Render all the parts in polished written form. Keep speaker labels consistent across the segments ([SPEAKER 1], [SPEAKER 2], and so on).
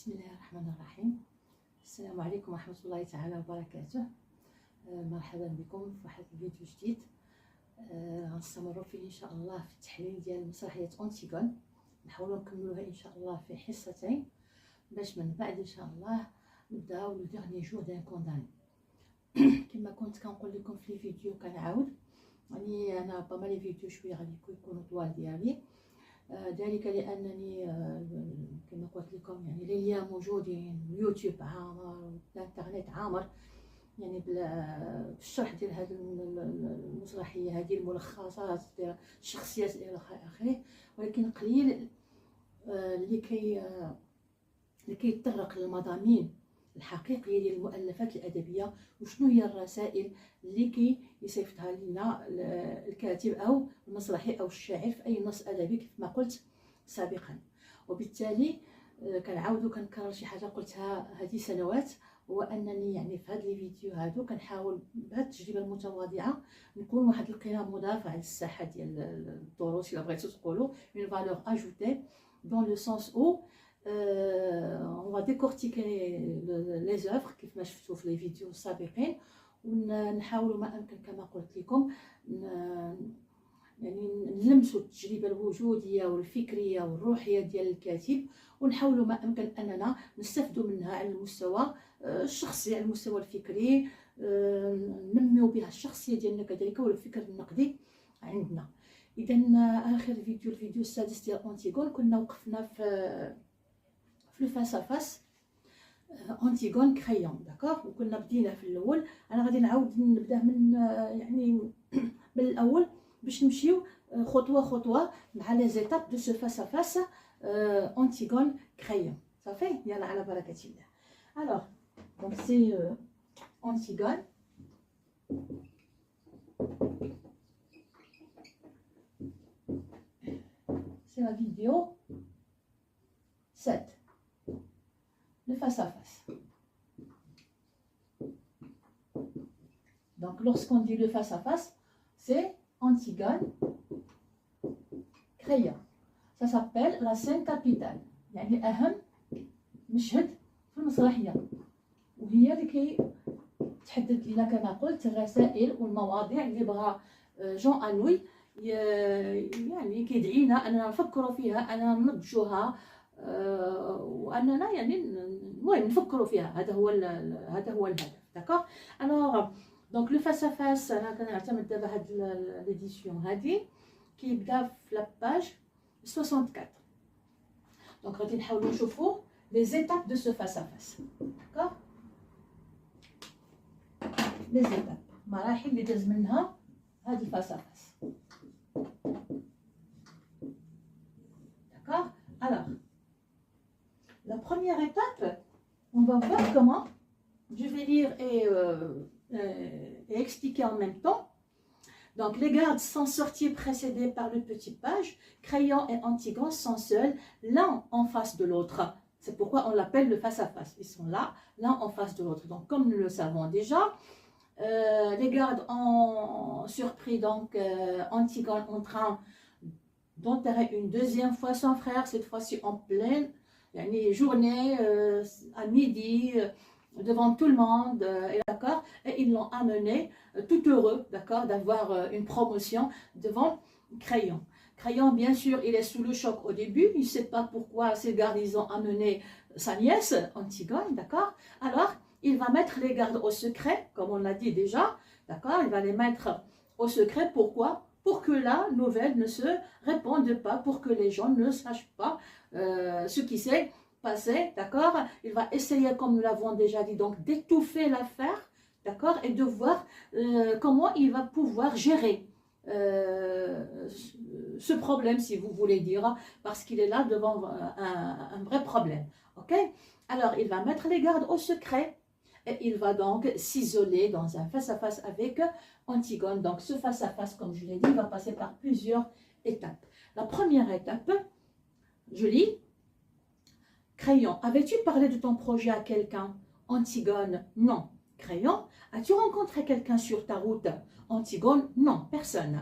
[SPEAKER 1] بسم الله الرحمن الرحيم. السلام عليكم ورحمة الله تعالى وبركاته. مرحبا بكم في واحد الفيديو جديد. غنستمروا فيه ان شاء الله في التحليل ديال مسرحية أنتيغون. نحاولوا نكملوها ان شاء الله في حصتين باش من بعد ان شاء الله نبداو لو ديرني جور دان كونداني. كما كنت كنقول لكم في الفيديو كنعاود، يعني انا ربما لي فيديو شويه غادي يكونوا طوال ديالي، ذلك لانني كما قلت لكم يعني ليا موجودين، اليوتيوب عامر، الانترنت عامر، يعني بالشرح ديال هذه المسرحيه، هذه الملخصات ديال الشخصيات الى اخره، ولكن قليل اللي كيتطرق للمضامين الحقيقيه ديال المؤلفات الادبيه، وشنو هي الرسائل اللي كيصيفطها لنا الكاتب او المسرحي او الشاعر في اي نص ادبي كيف ما قلت سابقا. وبالتالي كنعاودو كنكرر شي حاجه قلتها هذه سنوات، هو انني يعني في هاد لي فيديو هادو كنحاول بهاد التجربه المتواضعه نكون واحد القيمه مضافه على الساحه ديال الدروس الا بغيتو تقولوا une valeur ajoutée dans le sens où on va décortiquer les œuvres كيف ما شفتوا في لي فيديو السابقين، ونحاولوا ما امكن كما قلت لكم يعني نلمسوا التجربه الوجوديه والفكريه والروحيه ديال الكاتب، ونحاولوا ما امكن اننا نستفدوا منها على المستوى الشخصي، على المستوى الفكري، ننميو بها الشخصيه ديالنا كذلك والفكر النقدي عندنا. اذا اخر فيديو الفيديو السادس ديال أنتيغون كنا وقفنا في لو فاس ا فاس أنتيغون كريون، داكوغ، وكنا بدينا في الاول. انا غادي نعاود نبدا من يعني من الاول باش نمشيو خطوه خطوه مع لي زيتاب دو سو فاس ا فاس أنتيغون كريون. صافي، يلا على بركه الله. الوغ دونك سي أنتيغون. C'est la vidéo 7, le face à face. Donc lorsqu'on dit le face à face, c'est Antigone, Créon. Ça s'appelle la scène capitale، يعني أهم مشهد في المسرحية، وهي اللي تحدد لنا كما قلت الرسائل والمواضيع اللي بغى جون أنوي يعني كيدعينا اننا نفكروا فيها، اننا نضجوها، واننا يعني المهم نفكروا فيها. هذا هو الهدف. داكوغ. الوغ دونك لو فاس ا فاس انا كنعتمد دابا هاد ليديسيون هادي كيبدا في لاباج 64. دونك غادي نحاولوا نشوفوا لي زيتاب دو سو فاس ا فاس. داكوغ، لي زيتاب، مراحل اللي داز منها هاد الفاس ا فاس. D'accord. Alors, la première étape, on va voir comment, je vais lire et expliquer en même temps. Donc, les gardes sont sortis précédés par le petit page. Créon et Antigone sont seuls, l'un en face de l'autre. C'est pourquoi on l'appelle le face-à-face. Ils sont là, l'un en face de l'autre. Donc, comme nous le savons déjà, les gardes ont surpris donc Antigone en train d'enterrer une deuxième fois son frère, cette fois-ci en pleine journée, à midi, devant tout le monde, d'accord, et ils l'ont amené tout heureux, d'accord, d'avoir une promotion devant Créon. Créon, bien sûr, il est sous le choc au début, il ne sait pas pourquoi ces gardes ils ont amené sa nièce Antigone, d'accord. Alors il va mettre les gardes au secret, comme on l'a dit déjà, d'accord, il va les mettre au secret. Pourquoi? Pour que la nouvelle ne se répande pas, pour que les gens ne sachent pas ce qui s'est passé, d'accord. Il va essayer, comme nous l'avons déjà dit, donc d'étouffer l'affaire, d'accord, et de voir comment il va pouvoir gérer ce problème, si vous voulez dire, parce qu'il est là devant un vrai problème, ok. Alors il va mettre les gardes au secret, et il va donc s'isoler dans un face-à-face avec Antigone. Donc ce face-à-face, comme je l'ai dit, va passer par plusieurs étapes. La première étape, je lis. Créon, avais-tu parlé de ton projet à quelqu'un? Antigone, non. Créon, as-tu rencontré quelqu'un sur ta route? Antigone, non, personne.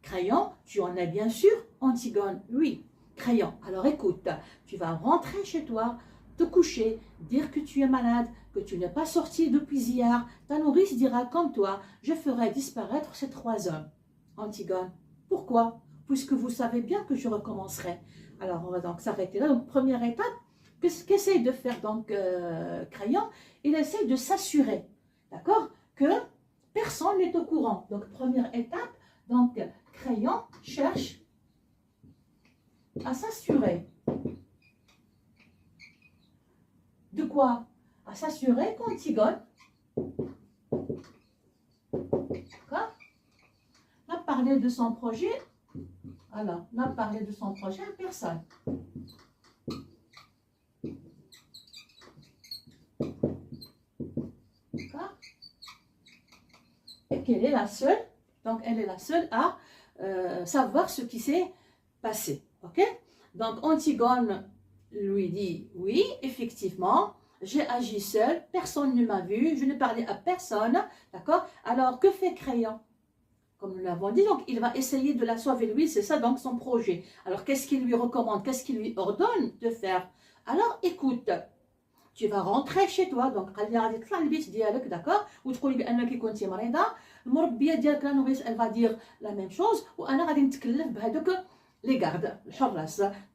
[SPEAKER 1] Créon, tu en es bien sûr? Antigone, oui. Créon, alors écoute, tu vas rentrer chez toi, te coucher, dire que tu es malade, que tu n'es pas sorti depuis hier, ta nourrice dira comme toi, je ferai disparaître ces 3 hommes. Antigone, pourquoi? Puisque vous savez bien que je recommencerai. Alors, on va donc s'arrêter là. Donc, première étape, qu'essaye de faire donc Crayon? Il essaye de s'assurer, d'accord, que personne n'est au courant. Donc, première étape, donc Crayon cherche à s'assurer. De quoi? À s'assurer qu'Antigone, n'a parlé de son projet, alors, n'a parlé de son projet à personne. D'accord? Et qu'elle est la seule, donc elle est la seule à savoir ce qui s'est passé. Ok? Donc, Antigone lui dit, oui, effectivement, j'ai agi seule, personne ne m'a vu, je ne parlais à personne, d'accord? Alors, que fait Crayon? Comme nous l'avons dit, donc il va essayer de la sauver lui, c'est ça donc son projet. Alors, qu'est-ce qu'il lui recommande? Qu'est-ce qu'il lui ordonne de faire? Alors, écoute, tu vas rentrer chez toi, donc d'accord? Ou tu dis elle va dire la même chose, ou les gardes,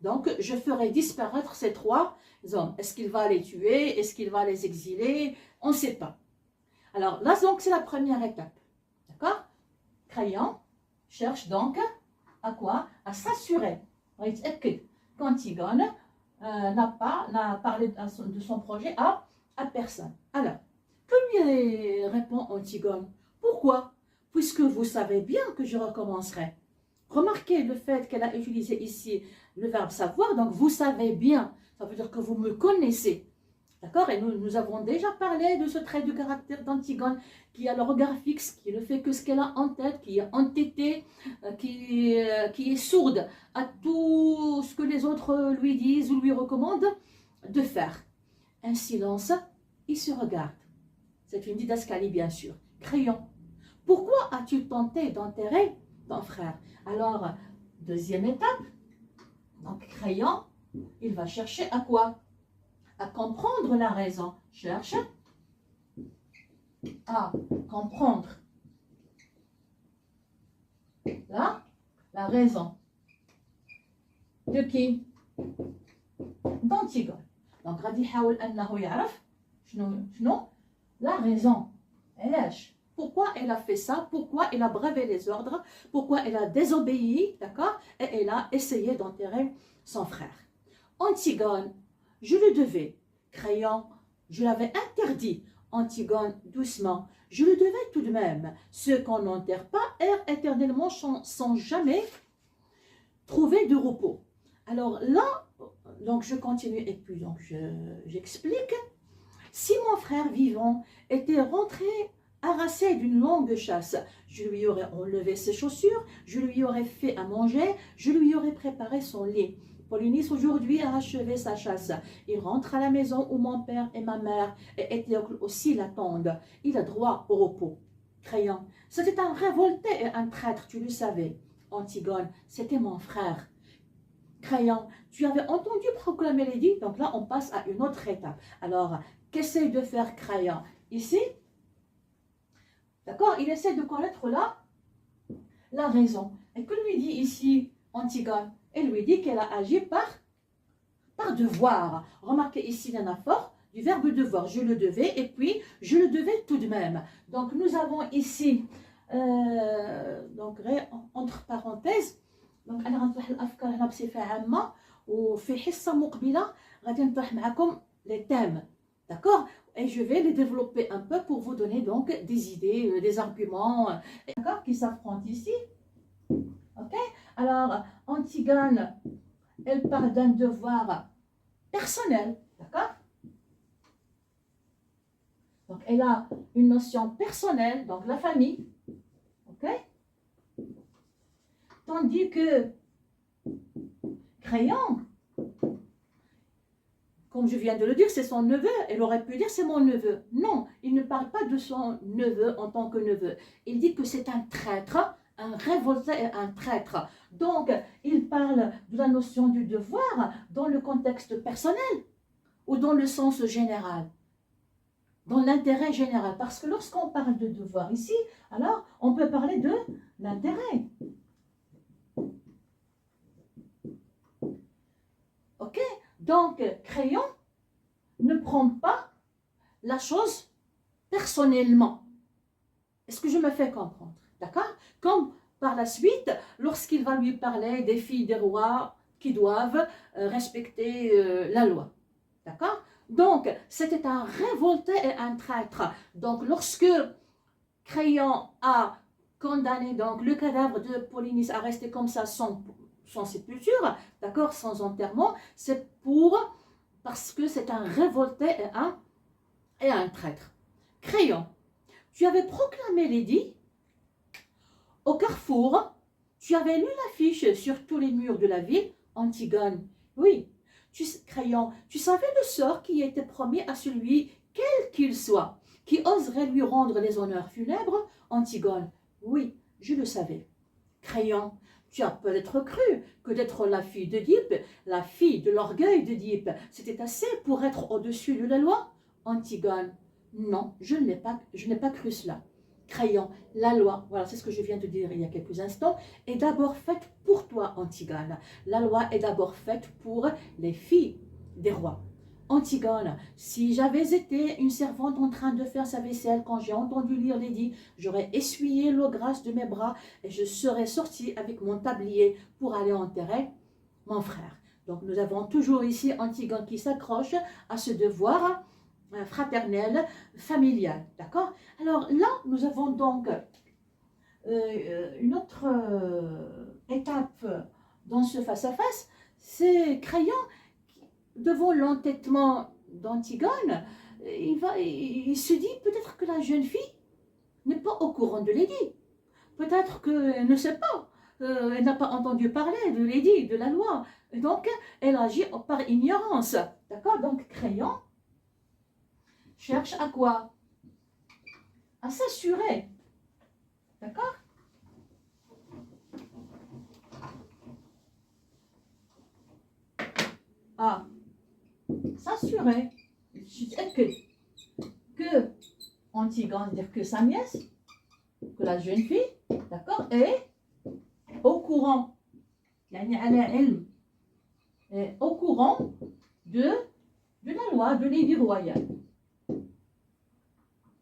[SPEAKER 1] donc je ferai disparaître ces 3 hommes. Est-ce qu'il va les tuer? Est-ce qu'il va les exiler? On ne sait pas. Alors là, donc c'est la première étape. D'accord? Crayon cherche donc à quoi? À s'assurer qu'Antigone n'a parlé de son projet à personne. Alors, que lui répond Antigone? Pourquoi? Puisque vous savez bien que je recommencerai. Remarquez le fait qu'elle a utilisé ici le verbe savoir, donc vous savez bien, ça veut dire que vous me connaissez. D'accord? Et nous avons déjà parlé de ce trait de caractère d'Antigone qui a le regard fixe, qui ne fait que ce qu'elle a en tête, qui est entêtée, qui est sourde à tout ce que les autres lui disent ou lui recommandent de faire. Un silence, il se regarde. C'est une didascalie bien sûr. Crayon, pourquoi as-tu tenté d'enterrer ton frère? Alors, deuxième étape, donc Crayon, il va chercher à quoi? À comprendre la raison. Cherche à comprendre la raison. De qui? d'Antigone. Donc غادي يحاول أنه يعرف شنو la raison. علاش? Pourquoi elle a fait ça? Pourquoi elle a bravé les ordres? Pourquoi elle a désobéi? D'accord? Et elle a essayé d'enterrer son frère. Antigone, je le devais. Crayon, je l'avais interdit. Antigone, doucement, je le devais tout de même. Ceux qu'on n'enterre pas errent éternellement sans jamais trouver de repos. Alors là, donc je continue et puis donc j'explique. Si mon frère vivant était rentré harassé d'une longue chasse, je lui aurais enlevé ses chaussures, je lui aurais fait à manger, je lui aurais préparé son lit. Polynice aujourd'hui a achevé sa chasse. Il rentre à la maison où mon père et ma mère et Éthéocle aussi l'attendent. Il a droit au repos. Crayon, c'était un révolté et un traître, tu le savais. Antigone, c'était mon frère. Crayon, tu avais entendu proclamer l'édit, donc là on passe à une autre étape. Alors, qu'essaie de faire Crayon ici? D'accord, il essaie de connaître la raison. Et que lui dit ici Antigone? Elle lui dit qu'elle a agi par devoir. Remarquez ici l'anaphore du verbe devoir. Je le devais et puis je le devais tout de même. Donc nous avons ici, donc entre parenthèses, donc أنا غنطرح الأفكار هنا بصفة عامة وفي حصة مقبلة غادي نطرح معكم les thèmes. D'accord? Et je vais les développer un peu pour vous donner donc des idées, des arguments, d'accord, qui s'affrontent ici. Ok? Alors, Antigone, elle parle d'un devoir personnel, d'accord? Donc, elle a une notion personnelle, donc la famille, ok? Tandis que Crayon, comme je viens de le dire, c'est son neveu. Elle aurait pu dire c'est mon neveu. Non, il ne parle pas de son neveu en tant que neveu. Il dit que c'est un traître, un révolté et un traître. Donc, il parle de la notion du devoir dans le contexte personnel. ou dans le sens général, dans l'intérêt général. Parce que lorsqu'on parle de devoir ici, alors on peut parler de l'intérêt. Ok? Donc, Crayon ne prend pas la chose personnellement. Est-ce que je me fais comprendre? D'accord? Comme par la suite, lorsqu'il va lui parler des filles des rois qui doivent respecter la loi. D'accord? Donc, c'était un révolté et un traître. Donc, lorsque Crayon a condamné donc, le cadavre de Polynice à rester comme ça sans sépulture, d'accord, sans enterrement, c'est parce que c'est un révolté et un traître. Crayon, tu avais proclamé l'édit au carrefour, tu avais lu l'affiche sur tous les murs de la ville, Antigone. Oui, Crayon, tu savais le sort qui était promis à celui, quel qu'il soit, qui oserait lui rendre les honneurs funèbres, Antigone. Oui, je le savais. Crayon, tu as peut-être cru que d'être la fille d'Oedipe, la fille de l'orgueil d'Oedipe, c'était assez pour être au-dessus de la loi, Antigone. Non, je n'ai pas cru cela. Crayon, la loi, voilà, c'est ce que je viens de dire il y a quelques instants, est d'abord faite pour toi, Antigone. La loi est d'abord faite pour les filles des rois. Antigone, si j'avais été une servante en train de faire sa vaisselle quand j'ai entendu lire l'édit, j'aurais essuyé l'eau grasse de mes bras et je serais sortie avec mon tablier pour aller enterrer mon frère. Donc nous avons toujours ici Antigone qui s'accroche à ce devoir fraternel, familial. D'accord? Alors là, nous avons donc une autre étape dans ce face-à-face, c'est Crayon, devant l'entêtement d'Antigone, il se dit peut-être que la jeune fille n'est pas au courant de l'édit. Peut-être qu'elle ne sait pas. Elle n'a pas entendu parler de l'édit, de la loi. Et donc, elle agit par ignorance. D'accord? Donc, Crayon cherche à quoi? À s'assurer. D'accord? À s'assurer que Antigone, dire que sa nièce, que la jeune fille, d'accord, est au courant. Elle est au courant de la loi, de l'édit royal,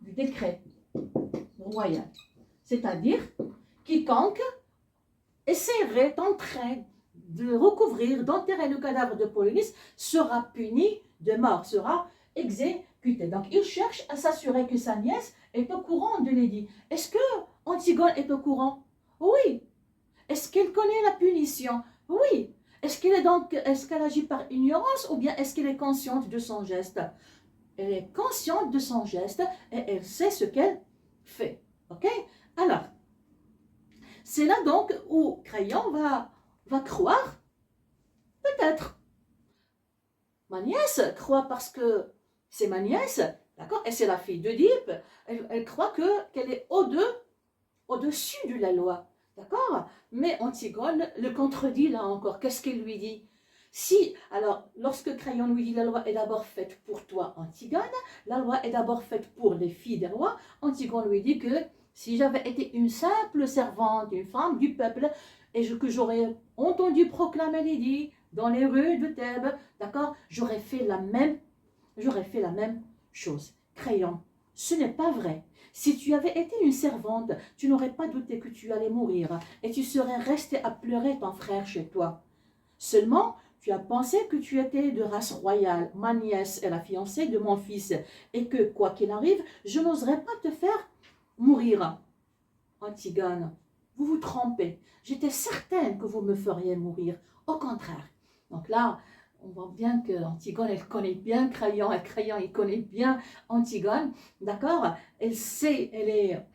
[SPEAKER 1] du décret royal. C'est-à-dire, quiconque essaierait, tenterait de recouvrir, d'enterrer le cadavre de Polynice sera puni de mort, sera exécuté. Donc, il cherche à s'assurer que sa nièce est au courant de l'édit. Est-ce que Antigone est au courant? Oui. Est-ce qu'elle connaît la punition? Oui. Est-ce qu'elle agit par ignorance ou bien est-ce qu'elle est consciente de son geste? Elle est consciente de son geste et elle sait ce qu'elle fait. Ok? Alors, c'est là donc où Crayon va croire, peut-être. Ma nièce croit parce que c'est ma nièce, d'accord? Et c'est la fille d'Oedipe. Elle croit qu'elle est au-dessus de la loi, d'accord? Mais Antigone le contredit là encore. Qu'est-ce qu'elle lui dit? Alors, lorsque Crayon lui dit la loi est d'abord faite pour toi, Antigone, la loi est d'abord faite pour les filles des rois, Antigone lui dit que si j'avais été une simple servante, une femme du peuple, et que j'aurais entendu proclamer l'édit dans les rues de Thèbes, d'accord, j'aurais fait la même chose. Crayon, ce n'est pas vrai. Si tu avais été une servante, tu n'aurais pas douté que tu allais mourir et tu serais resté à pleurer ton frère chez toi. Seulement, tu as pensé que tu étais de race royale, ma nièce est la fiancée de mon fils, et que, quoi qu'il arrive, je n'oserais pas te faire mourir. Antigone, vous vous trompez. J'étais certaine que vous me feriez mourir. Au contraire. Donc là, on voit bien qu'Antigone, elle connaît bien Crayon, et Crayon, il connaît bien Antigone. D'accord? Elle sait, elle est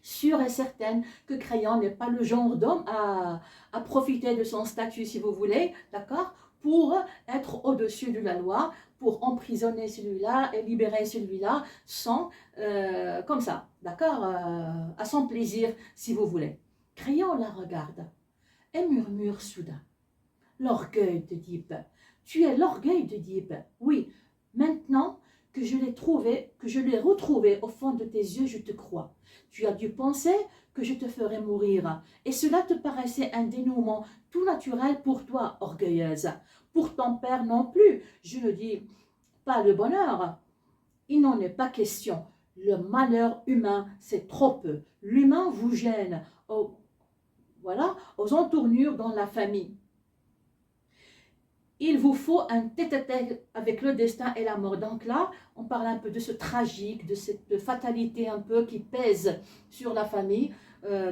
[SPEAKER 1] sûre et certaine que Crayon n'est pas le genre d'homme à profiter de son statut, si vous voulez, d'accord, pour être au-dessus de la loi, pour emprisonner celui-là et libérer celui-là sans, comme ça, d'accord, à son plaisir, si vous voulez. Crayon la regarde et murmure soudain. L'orgueil d'Oedipe, Tu es l'orgueil d'Oedipe. Oui, maintenant que je l'ai trouvé, que je l'ai retrouvé au fond de tes yeux, je te crois. Tu as dû penser que je te ferais mourir. Et cela te paraissait un dénouement tout naturel pour toi, orgueilleuse. Pour ton père non plus, je ne dis pas le bonheur. Il n'en est pas question. Le malheur humain, c'est trop peu. L'humain vous gêne. Voilà, aux entournures dans la famille. Il vous faut un tête-à-tête avec le destin et la mort. Donc là, on parle un peu de ce tragique, de cette fatalité un peu qui pèse sur la famille.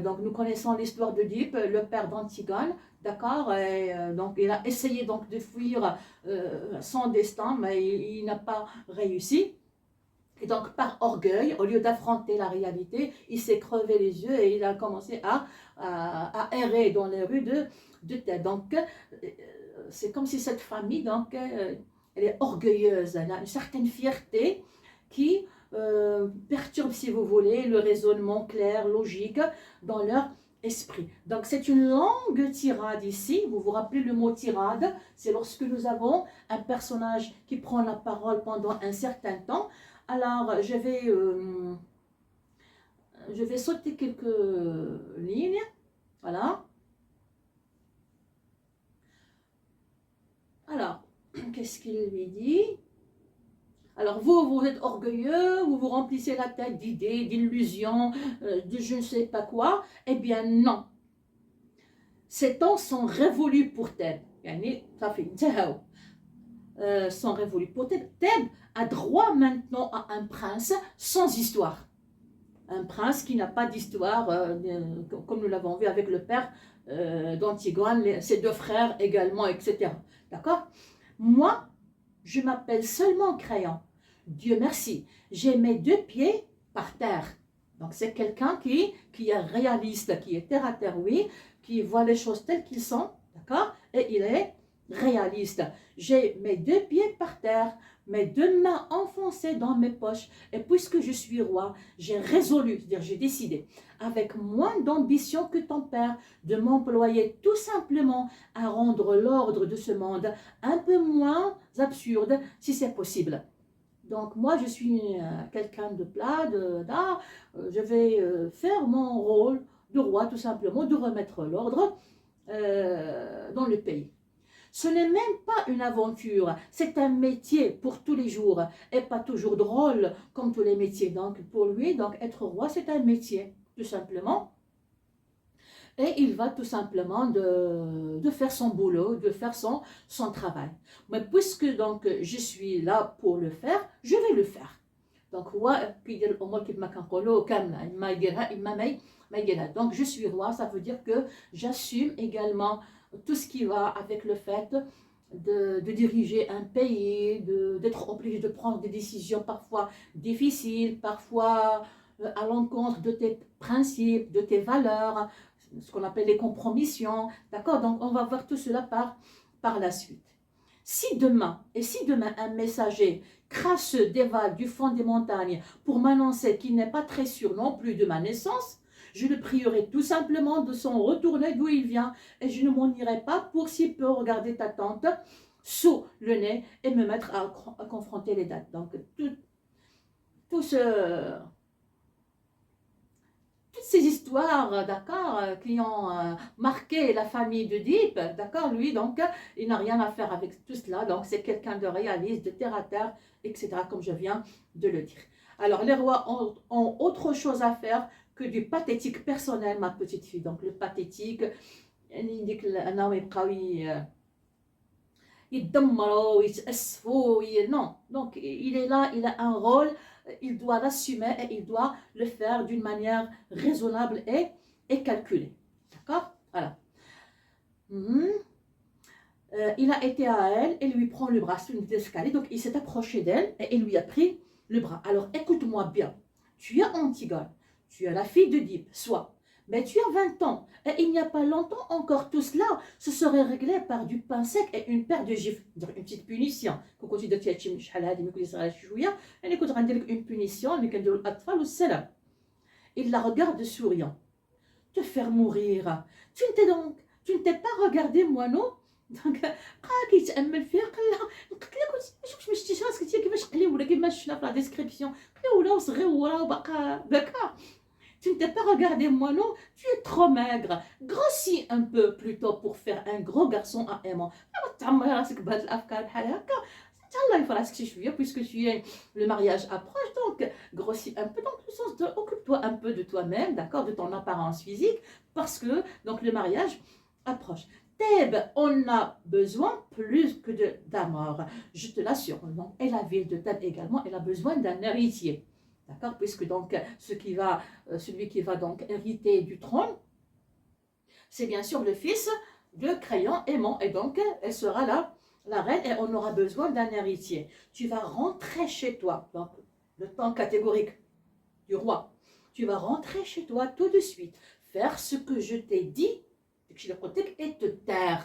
[SPEAKER 1] Donc nous connaissons l'histoire d'Oedipe, le père d'Antigone, d'accord. Donc il a essayé donc de fuir son destin, mais il n'a pas réussi. Et donc par orgueil, au lieu d'affronter la réalité, il s'est crevé les yeux et il a commencé à errer dans les rues de Thèbes. Donc c'est comme si cette famille, donc, elle est orgueilleuse, elle a une certaine fierté qui perturbe, si vous voulez, le raisonnement clair, logique dans leur esprit. Donc c'est une longue tirade ici, vous vous rappelez le mot tirade, c'est lorsque nous avons un personnage qui prend la parole pendant un certain temps. Alors je vais sauter quelques lignes, voilà. Alors, qu'est-ce qu'il lui dit? Alors, vous êtes orgueilleux, vous vous remplissez la tête d'idées, d'illusions, de je ne sais pas quoi. Eh bien, non. Ces temps sont révolus pour Thèbes. Ça fait sont révolus pour Thèbes. Thèbes a droit maintenant à un prince sans histoire. Un prince qui n'a pas d'histoire, comme nous l'avons vu avec le père d'Antigone, ses deux frères également, etc. D'accord? Moi, je m'appelle seulement Crayon. Dieu merci, j'ai mes deux pieds par terre. Donc c'est quelqu'un qui est réaliste, qui est terre à terre, oui, qui voit les choses telles qu'elles sont, d'accord? Et il est réaliste. J'ai mes deux pieds par terre, mes deux mains enfoncées dans mes poches. Et puisque je suis roi, j'ai résolu, c'est-à-dire j'ai décidé, avec moins d'ambition que ton père, de m'employer tout simplement à rendre l'ordre de ce monde un peu moins absurde, si c'est possible. Donc moi, je suis quelqu'un de plat, d'art. Je vais faire mon rôle de roi, tout simplement, de remettre l'ordre dans le pays. Ce n'est même pas une aventure, c'est un métier pour tous les jours et pas toujours drôle comme tous les métiers. Donc pour lui, donc être roi, c'est un métier, tout simplement. Et il va tout simplement de faire son boulot, de faire son travail. Mais puisque donc je suis là pour le faire, je vais le faire. Donc donc je suis roi, ça veut dire que j'assume également tout ce qui va avec le fait de diriger un pays, d'être obligé de prendre des décisions parfois difficiles, parfois à l'encontre de tes principes, de tes valeurs, ce qu'on appelle les compromissions, d'accord? Donc on va voir tout cela par la suite. Si demain un messager crasseux dévale du fond des montagnes pour m'annoncer qu'il n'est pas très sûr non plus de ma naissance, je le prierai tout simplement de s'en retourner d'où il vient et je ne m'en irai pas pour s'il peut regarder ta tante sous le nez et me mettre à confronter les dates. Donc toutes ces histoires, d'accord, qui ont marqué la famille d'Oedipe, d'accord, lui, donc, il n'a rien à faire avec tout cela, donc c'est quelqu'un de réaliste, de terre à terre, etc., comme je viens de le dire. Alors, les rois ont autre chose à faire que du pathétique personnel, ma petite fille. Donc, le pathétique, non, donc il est là, il a un rôle, il doit l'assumer et il doit le faire d'une manière raisonnable et calculée. D'accord? Voilà. Il a été à elle et lui prend le bras sur une escalier. Donc il s'est approché d'elle et il lui a pris le bras. Alors écoute-moi bien. Tu es Antigone, tu es la fille d'Oedipe, soit. Mais tu as 20 ans et il n'y a pas longtemps encore tout cela se serait réglé par du pain sec et une paire de gifles, une petite punition. Une punition, il la regarde souriant. Te faire mourir. Tu ne t'es pas regardé, moineau? دونك بقى كيتامل فيها، قال لها قلت لك واش ما شفتيش راسك انت كيفاش قليوله كيما شفنا في لا ديسكريبسيون، قليوله وصغيوره وباقا داكا. Tu ne t'es pas regardé moi non, tu es trop maigre. Grossis un peu plutôt pour faire un gros garçon à aimant. تعمري راسك بهاد الافكار بحال هكا، تهلاي في راسك شي شويه puisque tu es le mariage approche, donc grossis un peu, donc le sens de occupe-toi un peu de toi-même, d'accord, de ton apparence physique, parce que donc le mariage approche. Thèbes, on a besoin plus que d'amour, je te l'assure. Donc, et la ville de Thèbes également, elle a besoin d'un héritier. D'accord, puisque donc celui qui va donc hériter du trône, c'est bien sûr le fils de Créon, Aimant, et donc elle sera là, la reine, et on aura besoin d'un héritier. Tu vas rentrer chez toi, donc le temps catégorique du roi. Tu vas rentrer chez toi tout de suite, faire ce que je t'ai dit, et te taire.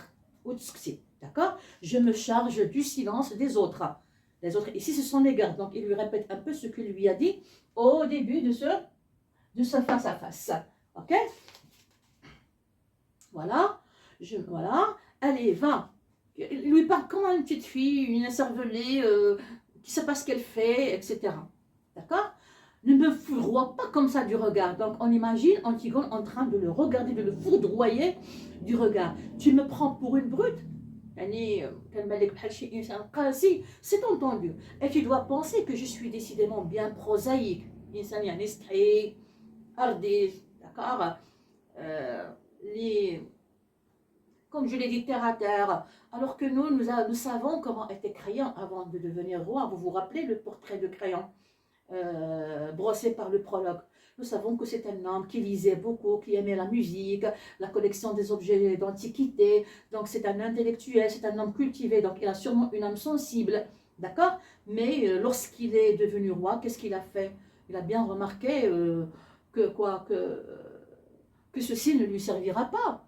[SPEAKER 1] D'accord? Je me charge du silence des autres. Les autres, ici, ce sont les gardes. Donc, il lui répète un peu ce qu'il lui a dit au début de ce face-à-face. Ok? Voilà. Voilà. Allez, va. Il lui parle comme une petite fille, une écervelée, qui ne sait pas ce qu'elle fait, etc. D'accord? Ne me foudroie pas comme ça du regard. Donc, on imagine Antigone en train de le regarder, de le foudroyer du regard. Tu me prends pour une brute? C'est entendu. Et tu dois penser que je suis décidément bien prosaïque. D'accord, comme je l'ai dit, terre à terre. Alors que nous savons comment était Créon avant de devenir roi. Vous vous rappelez le portrait de Créon, brossé par le prologue. Nous savons que c'est un homme qui lisait beaucoup, qui aimait la musique, la collection des objets d'antiquité. Donc c'est un intellectuel, c'est un homme cultivé, donc il a sûrement une âme sensible, d'accord? Mais lorsqu'il est devenu roi, qu'est-ce qu'il a fait? Il a bien remarqué que ceci ne lui servira pas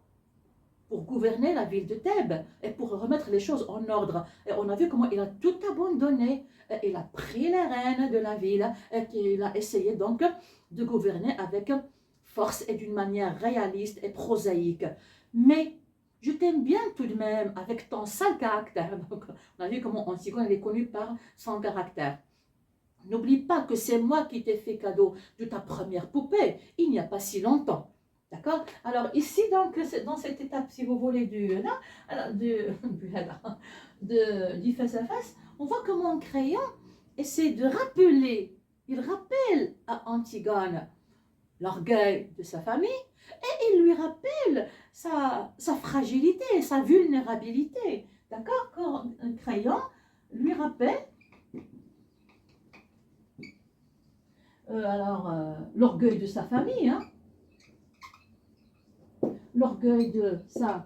[SPEAKER 1] pour gouverner la ville de Thèbes et pour remettre les choses en ordre. Et on a vu comment il a tout abandonné. Il a pris les rênes de la ville et qu'il a essayé donc de gouverner avec force et d'une manière réaliste et prosaïque. Mais je t'aime bien tout de même avec ton sale caractère. Donc, on a vu comment Antigone est connue par son caractère. N'oublie pas que c'est moi qui t'ai fait cadeau de ta première poupée il n'y a pas si longtemps. D'accord? Alors ici, donc, dans cette étape, si vous voulez, du face-à-face, on voit comment Créon essaie de rappeler, il rappelle à Antigone l'orgueil de sa famille et il lui rappelle sa fragilité, sa vulnérabilité. D'accord? Quand Créon lui rappelle l'orgueil de sa famille, hein, l'orgueil de sa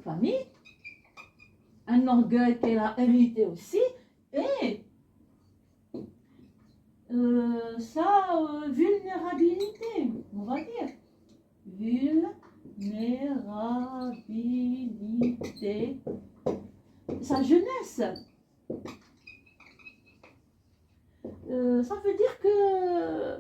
[SPEAKER 1] famille, un orgueil qu'elle a hérité aussi, et sa vulnérabilité, on va dire. Vulnérabilité. Sa jeunesse. Ça veut dire que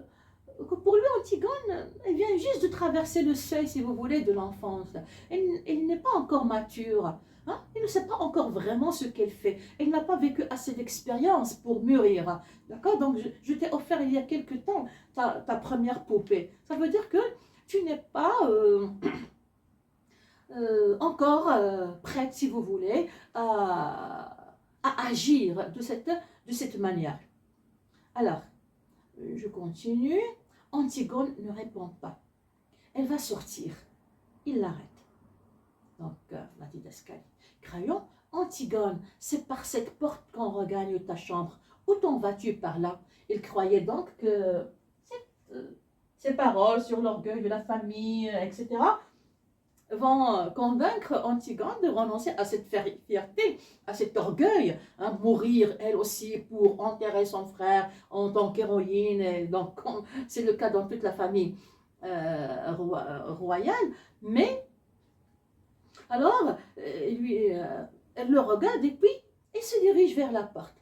[SPEAKER 1] pour lui, Antigone, elle vient juste de traverser le seuil, si vous voulez, de l'enfance. Elle n'est pas encore mature. Hein? Elle ne sait pas encore vraiment ce qu'elle fait. Elle n'a pas vécu assez d'expérience pour mûrir. D'accord? Donc, je t'ai offert il y a quelque temps ta première poupée. Ça veut dire que tu n'es pas encore prête, si vous voulez, à agir de cette manière. Alors, je continue. Antigone ne répond pas. Elle va sortir. Il l'arrête. Donc, la didascalie. Créon, Antigone, c'est par cette porte qu'on regagne ta chambre. Où t'en vas-tu par là? Il croyait donc que ces paroles sur l'orgueil de la famille, etc., vont convaincre Antigone de renoncer à cette fierté, à cet orgueil, hein, mourir elle aussi pour enterrer son frère en tant qu'héroïne. Donc c'est le cas dans toute la famille royale. Mais alors elle le regarde et puis elle se dirige vers la porte.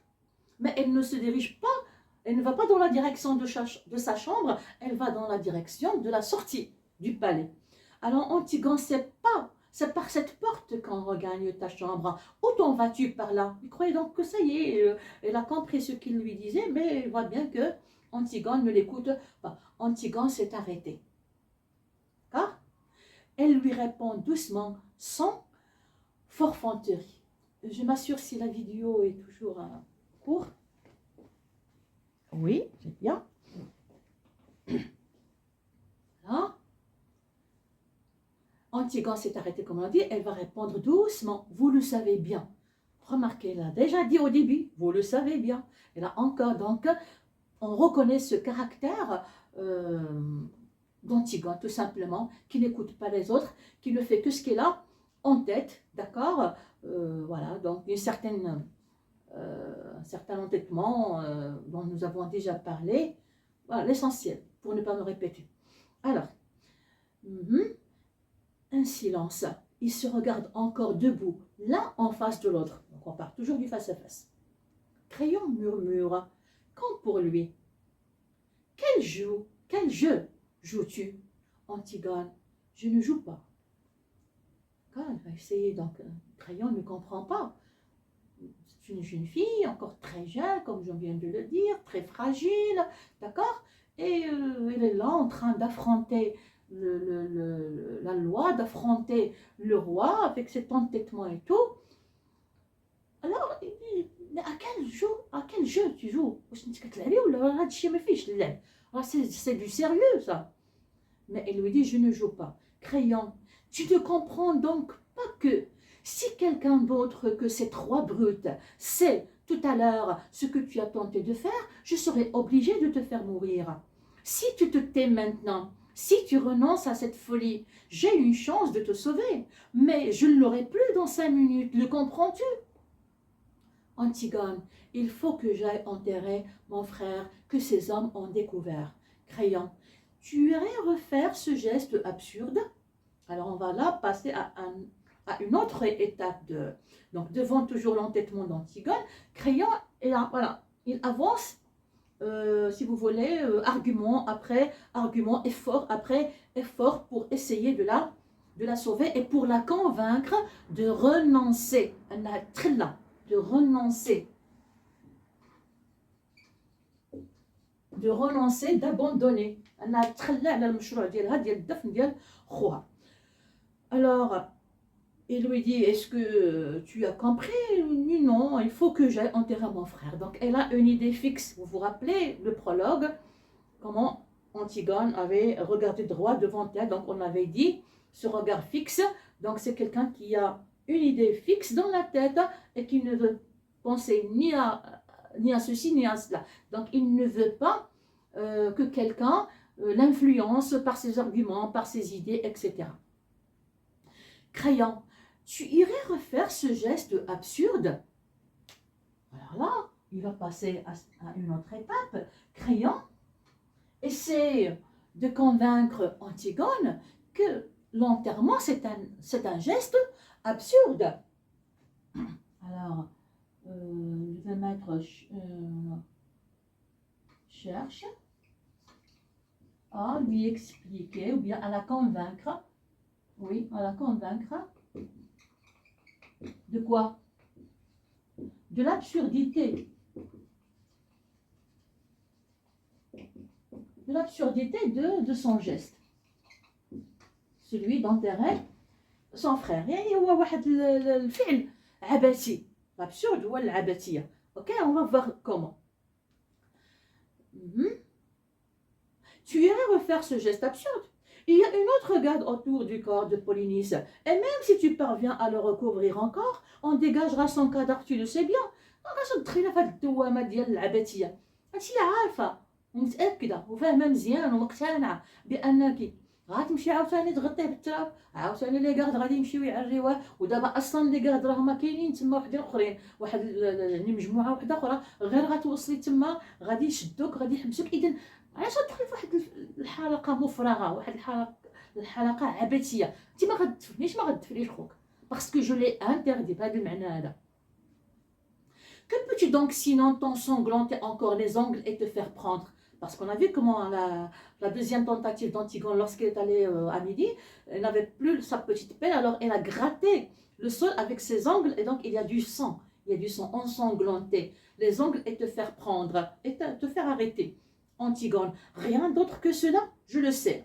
[SPEAKER 1] Mais elle ne se dirige pas, elle ne va pas dans la direction de sa chambre, elle va dans la direction de la sortie du palais. Alors Antigone ne sait pas C'est par cette porte qu'on regagne ta chambre. Où t'en vas-tu par là? Il croyait donc que ça y est, elle a compris ce qu'il lui disait, mais il voit bien que Antigone ne l'écoute pas. Antigone s'est arrêtée. D'accord? Elle lui répond doucement, sans forfanterie. Je m'assure si la vidéo est toujours en cours. Oui, c'est bien. Voilà. Antigone s'est arrêtée, comme on dit, elle va répondre doucement. Vous le savez bien. Remarquez, elle a déjà dit au début, vous le savez bien. Elle a encore, donc, on reconnaît ce caractère d'Antigone, tout simplement, qui n'écoute pas les autres, qui ne fait que ce qu'elle a en tête, d'accord. Voilà, donc un certain entêtement dont nous avons déjà parlé. Voilà, l'essentiel, pour ne pas me répéter. Alors, un silence. Ils se regardent encore debout, l'un en face de l'autre. Donc on part toujours du face-à-face. Crayon murmure, quand pour lui. Quel jeu joues-tu? Antigone, je ne joue pas. Quand elle va essayer, donc Crayon ne comprend pas. C'est une jeune fille, encore très jeune, comme je viens de le dire, très fragile, d'accord? Et elle est là en train d'affronter la loi, d'affronter le roi avec cet entêtement et tout. Alors, il dit, mais à quel jeu tu joues? C'est du sérieux, ça. Mais elle lui dit, je ne joue pas. Crayon, tu ne comprends donc pas que si quelqu'un d'autre que ces trois brutes sait tout à l'heure ce que tu as tenté de faire, je serai obligée de te faire mourir. Si tu te tais maintenant, si tu renonces à cette folie, j'ai une chance de te sauver, mais je ne l'aurai plus dans 5 minutes, le comprends-tu? Antigone, il faut que j'aille enterrer mon frère que ces hommes ont découvert. Crayon, tu irais refaire ce geste absurde? Alors on va là passer à une autre étape donc devant toujours l'entêtement d'Antigone. Crayon, et là, voilà, il avance, si vous voulez, argument après argument, effort après effort pour essayer de la sauver et pour la convaincre de renoncer. De renoncer, d'abandonner. Alors, il lui dit, est-ce que tu as compris? Non, il faut que j'aille enterrer mon frère. Donc, elle a une idée fixe. Vous vous rappelez le prologue, comment Antigone avait regardé droit devant elle. Donc, on avait dit, ce regard fixe, donc c'est quelqu'un qui a une idée fixe dans la tête et qui ne veut penser ni à ceci ni à cela. Donc, il ne veut pas que quelqu'un l'influence par ses arguments, par ses idées, etc. Crayon, tu irais refaire ce geste absurde? Alors là, il va passer à une autre étape. Crayon essaie de convaincre Antigone que l'enterrement, c'est un geste absurde. Alors, je vais mettre cherche à lui expliquer ou bien à la convaincre. Oui, à la convaincre. De quoi? De l'absurdité. De l'absurdité de son geste. Celui d'enterrer son frère. يعني هو واحد الفعل عبثي. L'absurde هو العبثية. Ok, on va voir comment. Tu irais refaire ce geste absurde. Il y a une autre garde autour du corps de Polynice. Et même si tu parviens à le recouvrir encore, on dégagera son cadavre, tu le sais bien. غاش تدخلي في هاد الدوامه ديال العبثيه. هادشي اللي عارفه ومتاكده وفاهمه مزيان ومقتنعه بانك غتمشي عاوتاني تغطيه بالتراب، عاوتاني لي كارد غادي يمشيو يعريوه، ودابا اصلا لي كارد راهما كاينين تما وحدين اخرين، واحد يعني مجموعه وحده اخرى غير غتوصلي تما غادي يشدوك غادي يحبسوك. اذا علاش تدخلي في واحد الحلقه مفرغه، واحد الحلقه عبثيه؟ انت ما غتدفنيش ما غتدفنيش خوك باسكو جو لي انتردي بهذا المعنى هذا. Que peux-tu donc sinon t'ensanglanter encore les ongles et te faire prendre Parce qu'on a vu comment la deuxième tentative d'Antigone, lorsqu'elle est allée à midi, elle n'avait plus sa petite pelle, alors elle a gratté le sol avec ses ongles, et donc il y a du sang. Il y a du sang ensanglanté. Les ongles et te faire prendre, et te faire arrêter. Antigone, rien d'autre que cela, je le sais.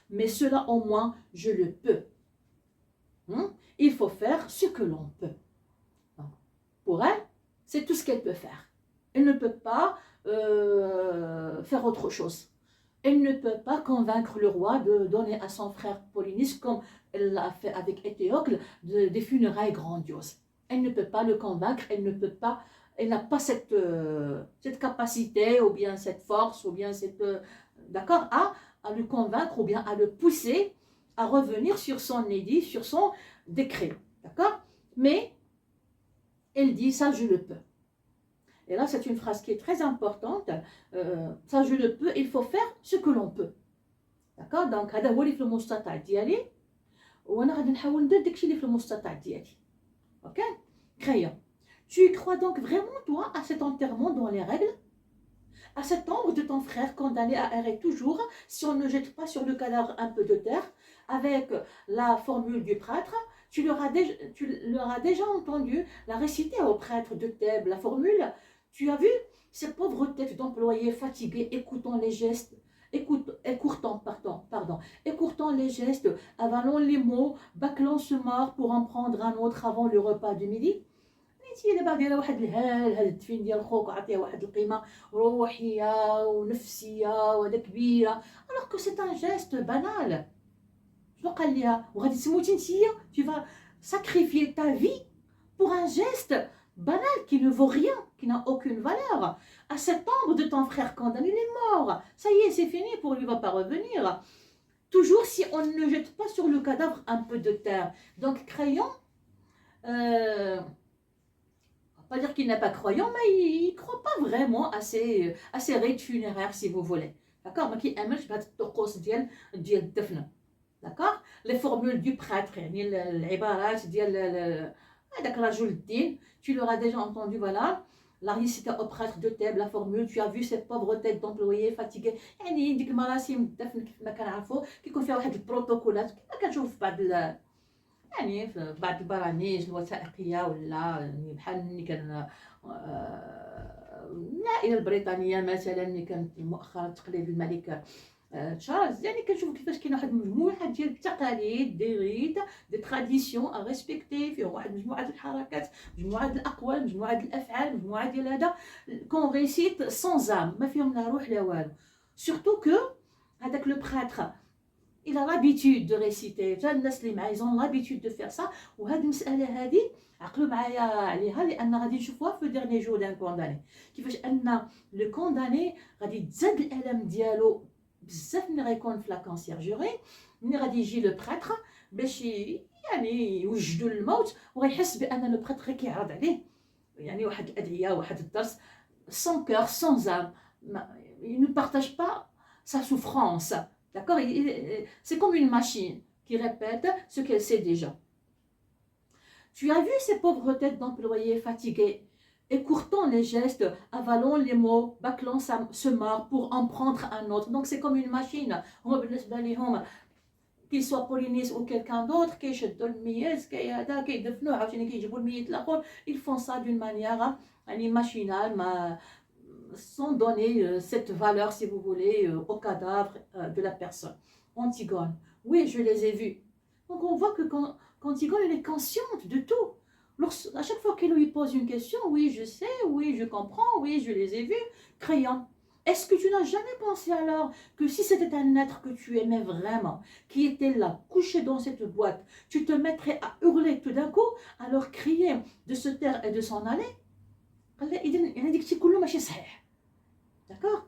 [SPEAKER 1] Mais cela au moins, je le peux. Il faut faire ce que l'on peut. Pour elle, c'est tout ce qu'elle peut faire. Elle ne peut pas faire autre chose. Elle ne peut pas convaincre le roi de donner à son frère Polynice, comme elle l'a fait avec Éthéocle, des funérailles grandioses. Elle ne peut pas le convaincre, elle n'a pas cette capacité, ou bien cette force, ou bien d'accord, à le convaincre, ou bien à le pousser à revenir sur son édit, sur son décret. D'accord? Mais elle dit, ça je le peux. Et là, c'est une phrase qui est très importante. Ça, je le peux, il faut faire ce que l'on peut. D'accord? Donc, هذا هو اللي في المستطاع ديالي وانا غادي نحاول ندير داكشي اللي في المستطاع ديالي. OK? Crayon. Tu crois donc vraiment, toi, à cet enterrement dans les règles? À cette ombre de ton frère condamné à errer toujours si on ne jette pas sur le cadavre un peu de terre avec la formule du prêtre? Tu leur as déjà entendu la réciter au prêtre de Thèbes, la formule. Tu as vu ces pauvres têtes d'employés fatigués écoutant les gestes, écourtant les gestes, avalant les mots, bâclant ce mort pour en prendre un autre avant le repas du midi. نيتي دابا دايره واحد الهال هاد الدفين ديال خوك وعطيه واحد القيمه روحيه ونفسيه وهذا كبيره alors que c'est un geste banal. شنو قال ليها وغادي تموتي نتيا tu vas sacrifier ta vie pour un geste banal qui ne vaut rien, qui n'a aucune valeur. À cette ombre de ton frère condamné, il est mort. Ça y est, c'est fini, pour lui, il ne va pas revenir. Toujours si on ne jette pas sur le cadavre un peu de terre. Donc, Crayon, on ne va pas dire qu'il n'est pas croyant, mais il ne croit pas vraiment à ces rites funéraires, si vous voulez. D'accord? Mais qui aime d'accord? Les formules du prêtre, les ibarat, tu l'auras déjà entendu, voilà. La récité au prêtre de Thèbes, la formule, tu as vu cette pauvre tête d'employé fatigué. يعني ديك المراسم الدفن كيف ما كنعرفوا كيكون فيها واحد البروتوكولات كما كنشوف في بعض يعني في بعض البرامج الوثائقيه ولا يعني بحال ملي كان العائله البريطانيه مثلا ملي كانت مؤخرا تقليد الملك تشارلز يعني كنشوفوا كيفاش كاين واحد المجموعه ديال التقاليد دي ريت دي تراديسيون ا ريسبكتي فيهم واحد مجموعه الحركات مجموعه الاقوال مجموعه الافعال مجموعه ديال هذا كون ريسيت سون زام ما فيهم لا روح لا والو سورتو كو هذاك لو بريتر il a l'habitude de réciter الناس اللي معاه ils ont l'habitude de faire ça وهذه المساله هذه عقلوا معايا عليها لان غادي نشوفوها في ديرني جو دان كونداني كيفاش ان لو كونداني غادي تزاد الالم ديالو بزاف ملي غيكون في لا كونسيرجوري ملي غادي يجي لو بريتر باش يعني يوجدوا الموت وغيحس بان لو بريتر كيعرض عليه يعني واحد الادعيه واحد الدرس sans cœur sans âme il ne partage pas sa souffrance d'accord c'est comme une machine qui répète ce qu'elle sait déjà. Tu as vu ces pauvres têtes d'employés fatigués écourtant les gestes, avalant les mots, bâclant ce mort pour en prendre un autre. Donc c'est comme une machine. Qu'il soit Polynice ou quelqu'un d'autre, ils font ça d'une manière machinale, sans donner cette valeur, si vous voulez, au cadavre de la personne. Antigone, oui, je les ai vus. Donc on voit que qu'Antigone, elle est consciente de tout. À chaque fois qu'il lui pose une question, oui, je sais, oui, je comprends, oui, je les ai vus, Crayon. Est-ce que tu n'as jamais pensé alors que si c'était un être que tu aimais vraiment, qui était là, couché dans cette boîte, tu te mettrais à hurler tout d'un coup, alors crier de se taire et de s'en aller? D'accord?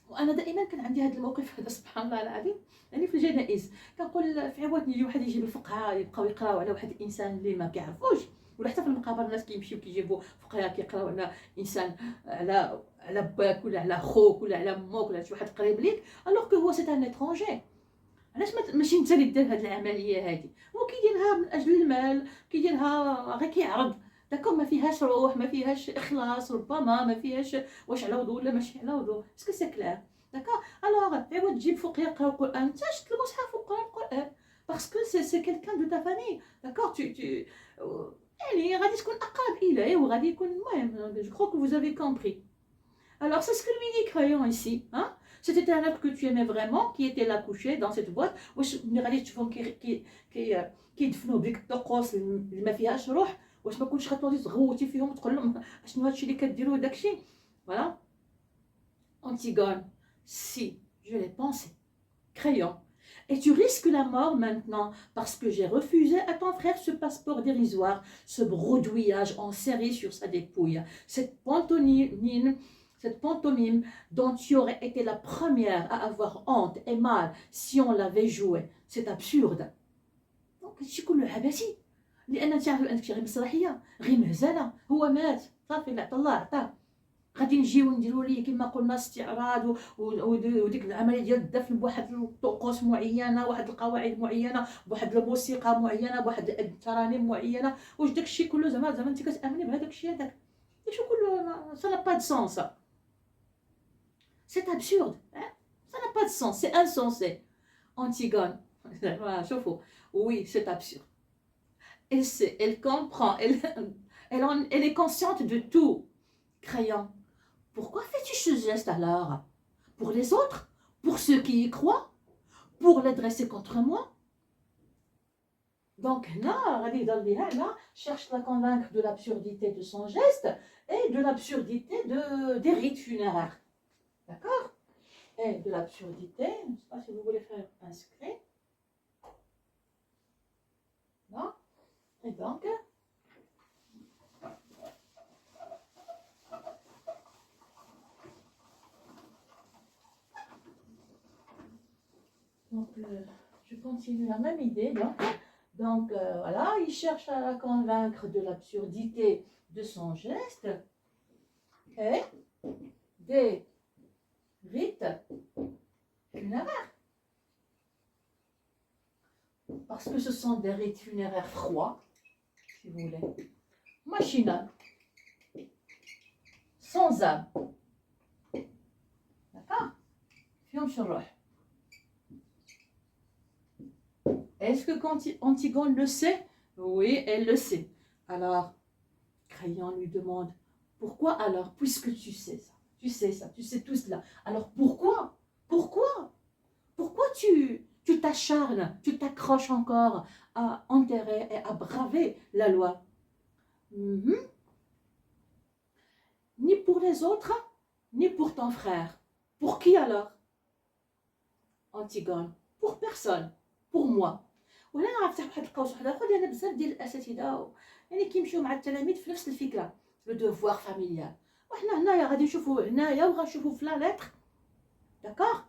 [SPEAKER 1] وانا دائما كان عندي هذا الموقف هذا سبحان الله العظيم يعني في الجنائز كنقول في عوات يجي واحد يجيب الفقهاء يبقاو يقراو على واحد الانسان اللي ما كيعرفوش ولا حتى في المقابر الناس كيمشيو كيجيبوا فقهاء كيقراو على انسان على باك ولا على خوك ولا على امك ولا شي واحد قريب ليك الوغ كو هو سي ان اترونجي. علاش ماشي انت اللي دير هذه العمليه هذه؟ هو كيديرها من اجل المال كيديرها غير كيعرض داكور ما فيهاش روح ما فيهاش اخلاص ربما ما فيهاش واش على وضوء ولا ماشي على وضوء اسكو سي كلير داكور الوغ ايوا تجيب فوق يقرا القران انت شت المصحف وقرا القران باسكو سي كيلكان دو تا فامي داكور tu يعني غادي تكون اقرب اليه وغادي يكون المهم جو كرو كو vous avez compris. Alors c'est ce que lui dit Crayon ici hein. C'était un être que tu aimais vraiment qui était là couché dans cette boîte واش ملي غادي تشوفهم كيدفنوا بك الطقوس اللي ما فيهاش روح واش ما كنتش غتولي تغوتي فيهم وتقول لهم شنو هادشي اللي كديروا داكشي فوالا. Antigone, si je l'ai pensé. Crayon, et tu risques la mort maintenant parce que j'ai refusé à ton frère ce passeport dérisoire, ce brodouillage en série sur sa dépouille, cette pantomime dont tu aurais été la première à avoir honte et mal si on l'avait joué. C'est absurde. Donc هادشي كله عبثي لان تعرفوا انك غير مسرحيه غير مهزله هو مات صافي اللي عطا الله عطاه غادي نجيو نديروا ليه كما قلنا استعراض وديك العمليه ديال الدفن بواحد الطقوس معينه واحد القواعد معينه بواحد الموسيقى معينه بواحد الترانيم معينه واش داكشي كله زعما انت كتامني بهذاك الشيء هذاك شو كله ça n'a pas de sens c'est absurde hein? Ça n'a pas de sens c'est insensé. Antigone voilà شوفوا oui c'est absurde. Elle sait, elle comprend, elle est consciente de tout. Crayon, pourquoi fais-tu ce geste alors? Pour les autres? Pour ceux qui y croient? Pour les dresser contre moi? Donc, là, cherche à la convaincre de l'absurdité de son geste et de l'absurdité des rites funéraires. D'accord? Et de l'absurdité, je ne sais pas si vous voulez faire inscrit. Non? Et donc, je continue la même idée. Donc voilà, il cherche à la convaincre de l'absurdité de son geste et des rites funéraires. Parce que ce sont des rites funéraires froids, si vous voulez, machinal, sans âme. D'accord? Fium Shoroh. Est-ce que Antigone le sait? Oui, elle le sait. Alors, Crayon lui demande, pourquoi alors, puisque tu sais ça, tu sais tout cela, alors pourquoi? Pourquoi tu t'acharnes, tu t'accroches encore à enterrer et à braver la loi? Ni pour les autres, ni pour ton frère. Pour qui alors? Antigone, pour personne, pour moi. ولا نعرف واحد القوس واحد اخر لان بزاف ديال الاساتذه يعني كيمشيو مع التلاميذ في نفس الفكره لو دوفوار فاميليال وحنا هنايا غادي نشوفوا هنايا وغنشوفوا في لا لتر داكوغ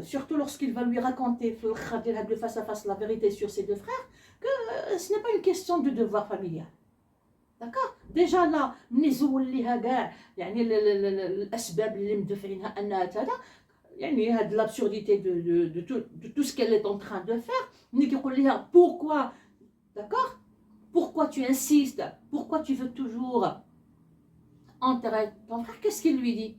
[SPEAKER 1] surtout lorsqu'il va lui raconter في الاخر ديال هاد لو فاس ا فاس لا فيريتي sur ses deux frères que ce n'est pas une question de devoir familial. داكوغ ديجا لا ملي زول ليها كاع يعني الاسباب اللي مدفعينها انها هذا يعني هاد l'absurdité de tout ce qu'elle est en train de faire ملي كيقول ليها pourquoi d'accord pourquoi tu insistes pourquoi tu veux toujours enterrer ton frère qu'est-ce qu'il lui dit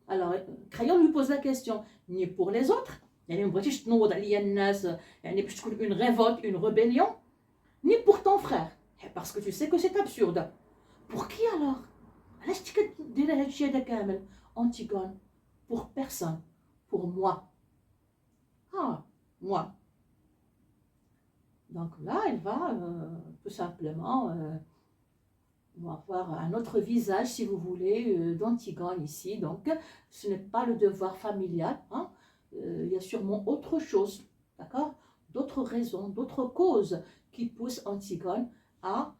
[SPEAKER 1] alors Crayon lui pose la question ni pour les autres يعني ما بغيتيش تنوض عليا الناس يعني باش تكون une révolte une rébellion ni pour ton frère parce que tu sais que c'est absurde pour qui alors علاش كدير هادشي هذا كامل Antigone pour personne pour moi. Ah, moi. Donc là, elle va tout simplement on va voir un autre visage, si vous voulez, d'Antigone ici. Donc, ce n'est pas le devoir familial. Hein. Il y a sûrement autre chose, d'accord? D'autres raisons, d'autres causes qui poussent Antigone à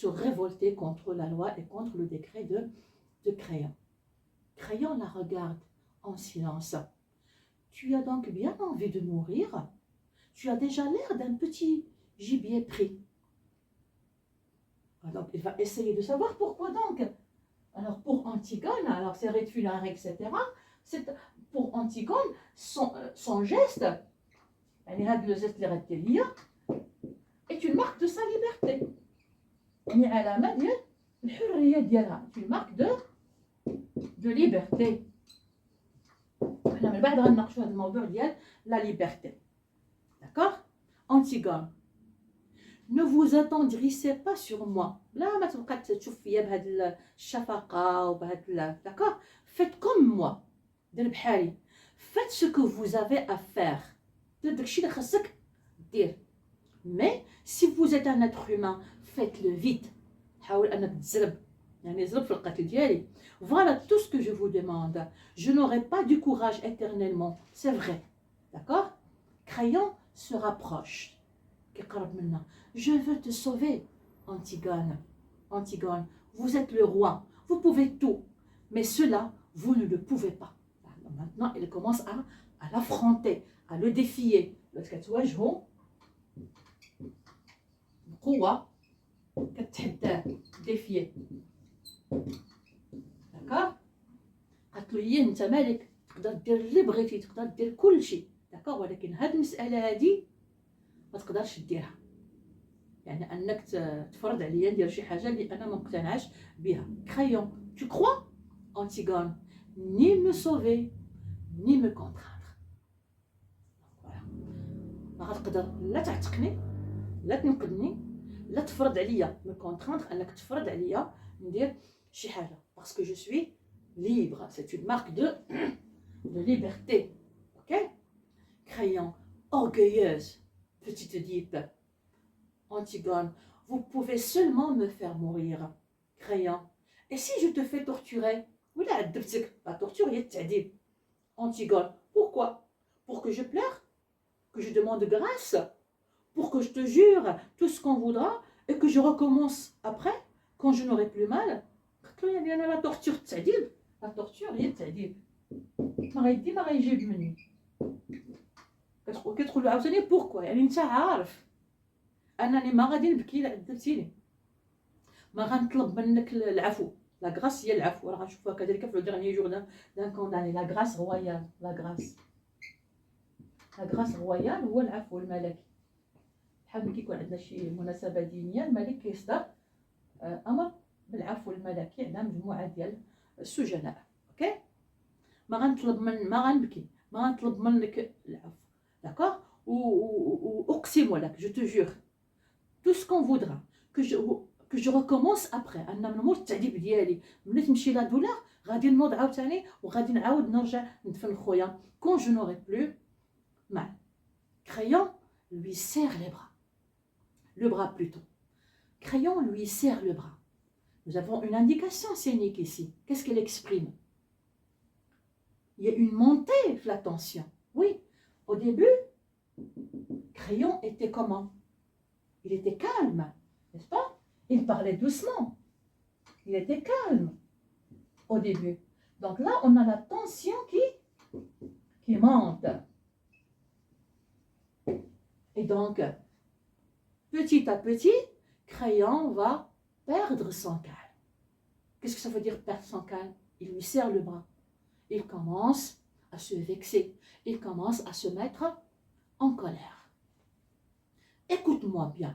[SPEAKER 1] se révolter contre la loi et contre le décret de Crayon. Crayon la regarde en silence. Tu as donc bien envie de mourir? Tu as déjà l'air d'un petit gibier pris. Donc, il va essayer de savoir pourquoi donc. Alors, pour Antigone, alors c'est rites funéraires, etc. C'est pour Antigone, son geste, est une marque de sa liberté. يعني علامة ديال الحرية ديالها في مارك دو ليبرتي. حنا من بعد غنناقشوا هذا الموضوع ديال لا ليبرتي. داكوغ. أنتيغون. Ne vous attendrissez pas sur moi. لا ما تبقى تشوف فيا بهاد الشفقة وبهاد داكوغ. Faites comme moi. دير بحالي. Faites ce que vous avez à faire. دير داكشي اللي خاصك دير. Mais si vous êtes un être humain, faites-le vite. حاول انك تزرب، يعني زرب في القتل ديالي. Voilà tout ce que je vous demande. Je n'aurai pas du courage éternellement. C'est vrai. D'accord? Crayon se rapproche. كيقرب منا. Je veux te sauver, Antigone. Antigone, vous êtes le roi. Vous pouvez tout. Mais cela, vous ne le pouvez pas. Maintenant, il commence à l'affronter, à le défier. Parce que tu vois, je vois, قوة كتحداه défier. داكوغ. قالت له هي انت مالك، تقدر دير اللي بغيتي، تقدر دير كلشي، داكوغ، ولكن هاد المسألة هادي ما تقدرش ديرها. يعني انك تفرض عليا ندير شي حاجة اللي انا ما مقتنعاش بها. Crayon, tu crois, Antigone, ni me sauver, ni me contraindre. Voilà. ما غتقدر لا تعتقني، لا تنقذني، لا تفرض عليا me contraindre انك تفرض عليا ندير شي حاجة. Parce que je suis libre. C'est une marque de liberté. Ok? Crayon, orgueilleuse, petite dipe. Antigone, vous pouvez seulement me faire mourir. Crayon, et si je te fais torturer? Oui, la torture est التعذيب. Antigone, pourquoi? Pour que je pleure? Que je demande grâce? Pour que je te jure tout ce qu'on voudra et que je recommence après, quand je n'aurai plus mal? يعني أنا لا torture التعذيب. La torture هي التعذيب. ما غيدي ما غيجيب مني. كتقول له عاوتاني بوركوا، يعني انت عارف انني ما غادي نبكي الا عذبتيني، ما غنطلب منك العفو. لا غراس هي العفو، راه غنشوفوها كذلك في لو ديرني جور دان كونداني. لا غراس رويال. لا غراس رويال هو العفو الملكي. بحال ملي كيكون عندنا شي مناسبه دينيه، الملك كيصدر امر بالعفو الملكي على مجموعه ديال السجناء. اوكي. ما غنبكي، ما غنطلب منك العفو. D'accord? Ou أقسم لك, je te jure, tout ce qu'on voudra, que je recommence après. أنا من مور التعذيب ديالي ملي تمشي لا دولار غادي نوض عاوتاني وغادي نعاود نرجع ندفن خويا. Quand je n'aurai plus mal. Crayon lui serre les bras. Le bras plutôt. Crayon lui serre le bras. Nous avons une indication scénique ici. Qu'est-ce qu'elle exprime? Il y a une montée de la tension. Oui. Au début, Crayon était comment? Il était calme, n'est-ce pas? Il parlait doucement. Il était calme au début. Donc là, on a la tension qui monte. Et donc, petit à petit, Crayon va perdre son calme. Qu'est-ce que ça veut dire perdre son calme? Il lui serre le bras. Il commence à se vexer. Il commence à se mettre en colère. Écoute-moi bien.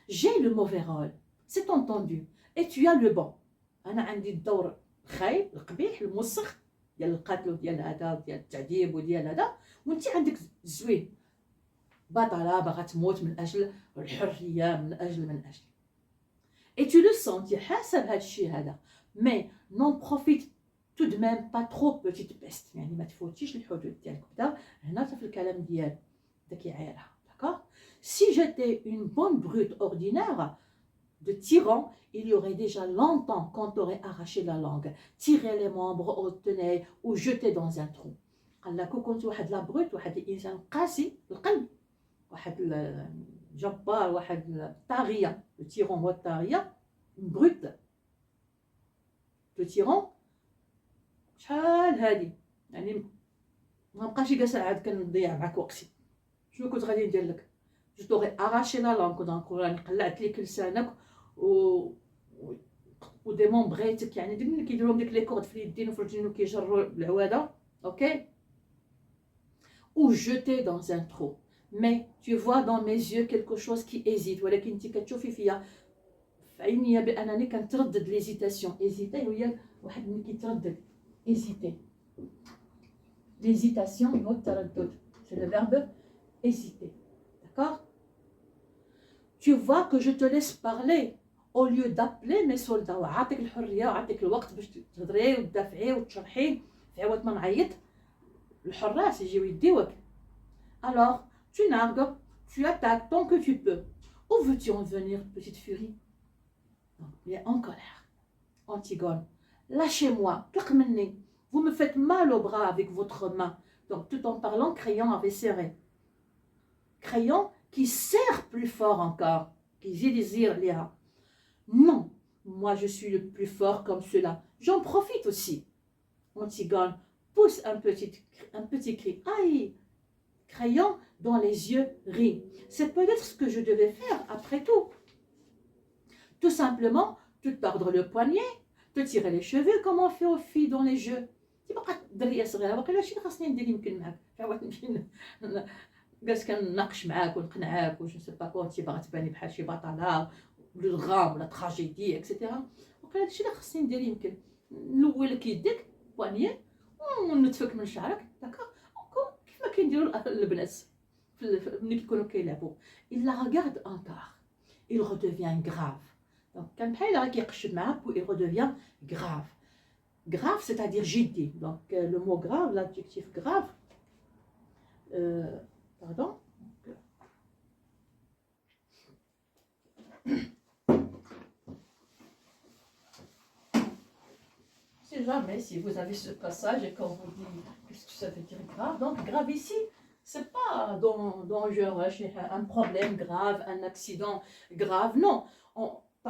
[SPEAKER 1] J'ai le mauvais rôle. C'est entendu. Et tu as le bon. أنا عندي الدور الخايب القبيح الموسخ ديال القتل وديال هذا وديال التعذيب وديال هذا، وانت عندك الزوين. بطلة باغا تموت من أجل الحرية، من أجل. Et tu le sens. انت حاسة بهذا الشيء هذا. Mais n'en profite tout de même pas trop, petite peste. يعني ما تفوتيش الحدود ديالك. بدا هنا في الكلام ديال بدا كيعايرها. D'accord? Si j'étais une bonne brute ordinaire de tyran, il y aurait déjà longtemps qu'on t'aurait arraché la langue, tiré les membres au tenaille ou jeté dans un trou. قال لك كنت واحد لا بروت، واحد الانسان قاسي القلب، واحد الجبار، واحد الطاغيه. لو تيرون هو الطاغيه. بروت لو تيرون شحال هادي، يعني ما بقاش جالسه عاد كنضيع معاك وقتي. شنو كنت غادي ندير لك؟ جو طوغي اراشي لا لونغ، دونك راني قلعت لك لسانك و ديمونبغيتك، يعني ديك اللي كيديروا ديك لي كورد في اليدين وفي الرجلين وكيجروا بالعواده. اوكي. ou jeté dans un trou. Mais tu vois dans mes yeux quelque chose qui hésite. ولكن انت كتشوفي فيا في عينيا بانني كنتردد ليزيتاسيون. ايزيتي هي واحد ملي كيتردد، ايزيتي. ليزيتاسيون هو التردد، c'est le verbe hésiter. D'accord? Tu vois que je te laisse parler au lieu d'appeler mes soldats. وعطيك الحريه وعطيك الوقت باش تهضري وتدافعي وتشرحي في عوض ما نعيط الحراس يجيو يديوك. Alors, tu nargues, tu attaques tant que tu peux. Où veux-tu en venir, petite furie? Donc, il est en colère. Antigone, lâchez-moi, طلق مني. Vous me faites mal au bras avec votre main. Donc, tout en parlant, Créon avait serré. Créon qui serre plus fort encore, qui désire Léa. Non, moi je suis le plus fort comme cela. J'en profite aussi. Antigone pousse un petit cri. Aïe! Créon, dans les yeux, rit. C'est peut-être ce que je devais faire après tout. Tout simplement, te tordre le poignet, te tirer les cheveux comme on fait aux filles dans les jeux. تبقى دريه صغيره باقي لا شي خاصني ندير يمكن معاك عاود نمشي جالس كنناقش معاك ونقنعاك وش نسي با كونتي باغا تباني بحال شي بطله ولا الغام ولا تراجيدي اكسيتيرا. وقال هادشي اللي خاصني ندير يمكن نلولك يديك بوانيي ونتفك من شعرك داكوغ كيف ما كيديروا البنات ملي كيكونوا كيلعبوا. il la regarde encore, il redevient grave. donc كان بحال راه كيقشب معاك il redevient grave. Grave, c'est-à-dire jiddi. Donc, le mot grave, l'adjectif grave, pardon. Si jamais, si vous avez ce passage et qu'on vous dit qu'est-ce que ça veut dire grave, donc grave ici, c'est pas dans genre un problème grave, un accident grave, non.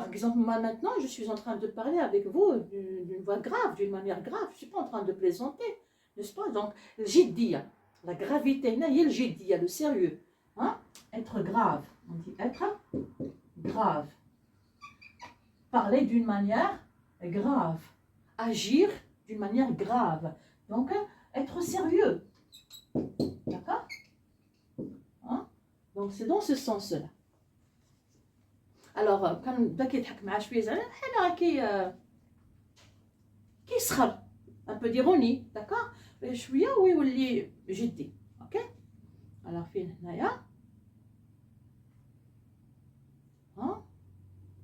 [SPEAKER 1] Par exemple, moi maintenant, je suis en train de parler avec vous d'une voix grave, d'une manière grave. Je ne suis pas en train de plaisanter, n'est-ce pas? Donc, jiddiya, la gravité, il y a le jiddiya, le sérieux. Hein? Être grave, on dit être grave. Parler d'une manière grave. Agir d'une manière grave. Donc, être sérieux. D'accord? Hein? Donc, c'est dans ce sens-là. Alors كان بدا كيضحك معاه شويه زعما بحال كيسخر un peu d'ironie d'accord شويه ويولي جدي اوكي. alors فين هنايا ها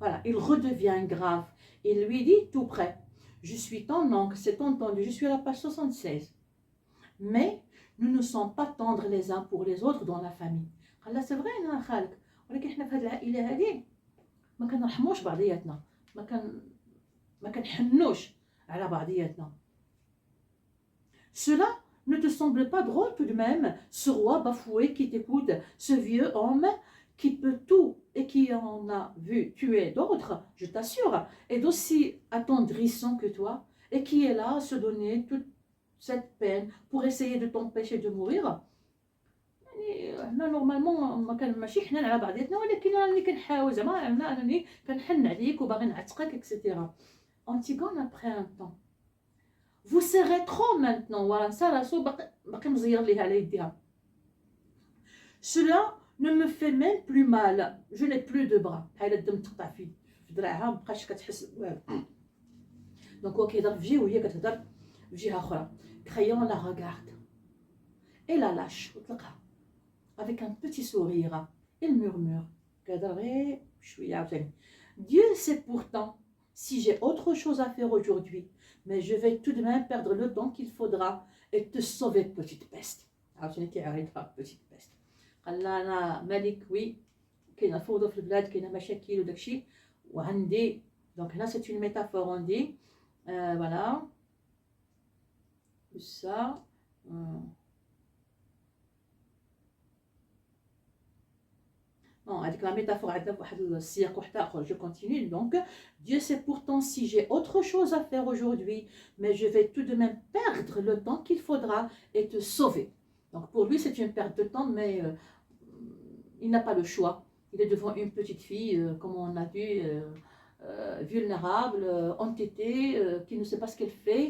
[SPEAKER 1] voilà il redevient grave. il lui dit tout près je suis ton oncle, c'est entendu, je suis à la page 76. mais nous ne sommes pas tendres les uns pour les autres dans la famille. قال لها c'est vrai انا خالك ولكن احنا في هذه العائله هذه ما كنرحموش بعضياتنا ما كنحنوش على بعضياتنا. Cela ne te semble pas drôle tout de même, ce roi bafoué qui t'écoute, ce vieux homme qui peut tout et qui en a vu tuer d'autres, je t'assure, est d'aussi attendrissant que toi et qui est là à se donner toute cette peine pour essayer de t'empêcher de mourir. حنا نورمالمون ماشي حنان على بعضياتنا ولكن راني كنحاول زعما انني كنحن عليك وباغي نعتقك اكسيتيرا. Antigone après un temps. Vous serrez trop maintenant. voilà نسى راسو باقي مزير ليها على يديها. Cela ne me fait même plus mal. Je n'ai plus de bras. بحال الدم تقطع في دراعها مابقاش كتحس والو. دونك هو كيهضر في جهه وهي كتهضر في جهه اخرى. Créon la regarde et la lâche وطلقها. Avec un petit sourire, il murmure. Dieu sait pourtant si j'ai autre chose à faire aujourd'hui, mais je vais tout de même perdre le temps qu'il faudra et te sauver, petite peste. Petite peste. قال انا ملك وي كاينه فوضى في البلاد كاينه مشاكل وداكشي وعندي دونك هنا c'est une métaphore on dit voilà ça avec la métaphore je continue donc Dieu sait pourtant si j'ai autre chose à faire aujourd'hui mais je vais tout de même perdre le temps qu'il faudra et te sauver. Donc pour lui c'est une perte de temps mais il n'a pas le choix. Il est devant une petite fille comme on a dit vulnérable, entêtée, qui ne sait pas ce qu'elle fait,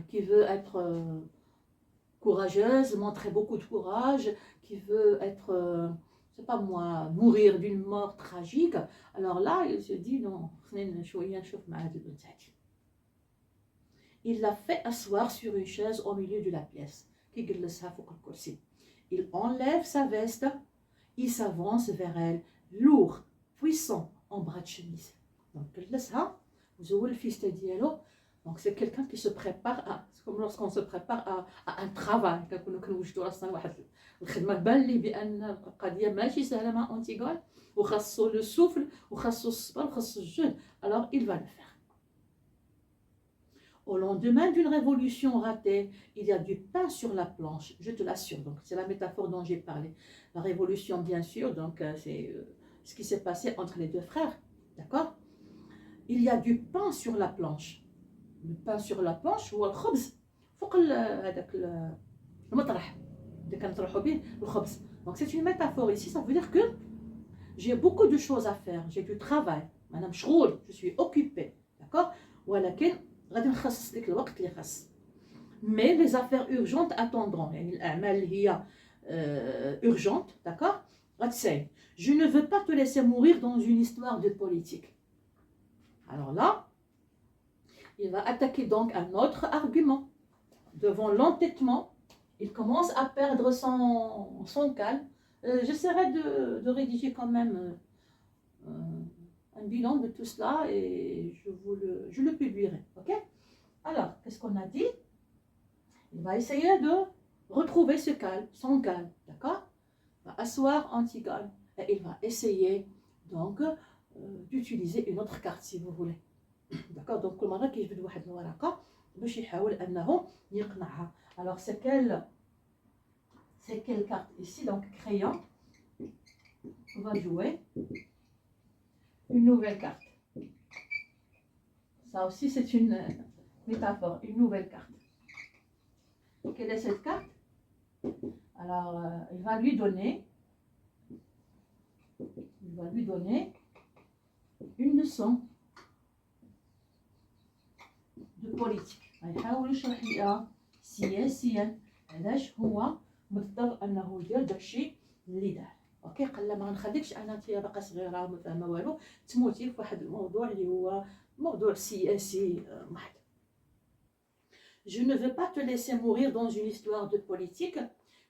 [SPEAKER 1] qui veut être courageuse, montrer beaucoup de courage, qui veut être c'est pas moi, mourir d'une mort tragique. Alors là, il se dit non, il l'a fait asseoir sur une chaise au milieu de la pièce. Il enlève sa veste, il s'avance vers elle, lourd, puissant, en bras de chemise. Donc, le fils de Diallo. Donc, c'est quelqu'un qui se prépare à, c'est comme lorsqu'on se prépare à un travail. الخدمه بان لي بان القضيه ماشي سهله مع انتيغون وخاصو لو سوفل وخاصو الصبر وخاصو الجهد. Alors il va le faire. Au lendemain d'une révolution ratée, il y a du pain sur la planche, je te l'assure. Donc c'est la métaphore dont j'ai parlé. La révolution, bien sûr, donc c'est ce qui s'est passé entre les deux frères, d'accord? Il y a du pain sur la planche. Le pain sur la planche هو الخبز فوق هذاك المطرح اللي كنطرحوا به الخبز. Donc c'est une métaphore ici, ça veut dire que j'ai beaucoup de choses à faire, j'ai du travail, انا مشغول, je suis occupé, d'accord? ولكن غادي نخصص لك الوقت اللي خاص. Mais les affaires urgentes attendront. يعني الأعمال اللي هي urgente, d'accord? غتساي. Je ne veux pas te laisser mourir dans une histoire de politique. Alors là, il va attaquer donc un autre argument. Devant l'entêtement, il commence à perdre son calme. J'essaierai de rédiger quand même un bilan de tout cela et je le publierai. Ok? Alors, qu'est-ce qu'on a dit? Il va essayer de retrouver ce calme, son calme. D'accord? Il va asseoir Antigone et il va essayer donc d'utiliser une autre carte si vous voulez. D'accord? Donc, كل مرة كيجبد واحد الورقة باش يحاول أنه يقنعها. Alors, c'est quelle carte ici? Donc, crayon. On va jouer une nouvelle carte. Ça aussi, c'est une métaphore, une nouvelle carte. Quelle est cette carte? Alors, il va lui donner une leçon de politique. غيحاول يشرح ليها سياسيا علاش هو مضطر انه يدير داكشي اللي دار. اوكي قال لا ما غنخليكش انا انت باقا صغيره وما فاهمه والو تموتي في واحد الموضوع اللي هو موضوع سياسي محض. Je ne veux pas te laisser mourir dans une histoire de politique.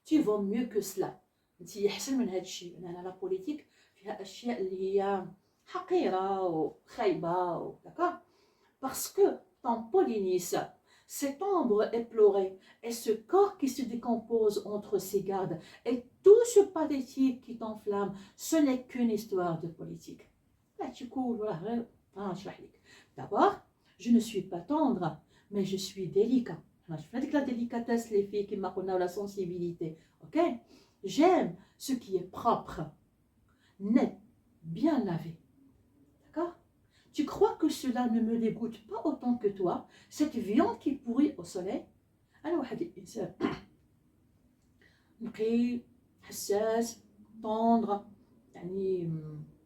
[SPEAKER 1] Tu vaux mieux que cela. انت احسن من هذا الشيء لان لا بوليتيك فيها اشياء اللي هي حقيره وخايبه. d'accord? Parce que ton Polynice, cette ombre éplorée et ce corps qui se décompose entre ses gardes et tout ce pathétique qui t'enflamme, ce n'est qu'une histoire de politique. D'abord, je ne suis pas tendre, mais je suis délicat. La délicatesse, les filles qui m'ont la sensibilité. Ok? J'aime ce qui est propre, net, bien lavé. D'accord? Tu crois que cela ne me dégoûte pas autant que toi, cette viande qui pourrit au soleil? أنا واحد الإنسان نقي حساس طوندغ يعني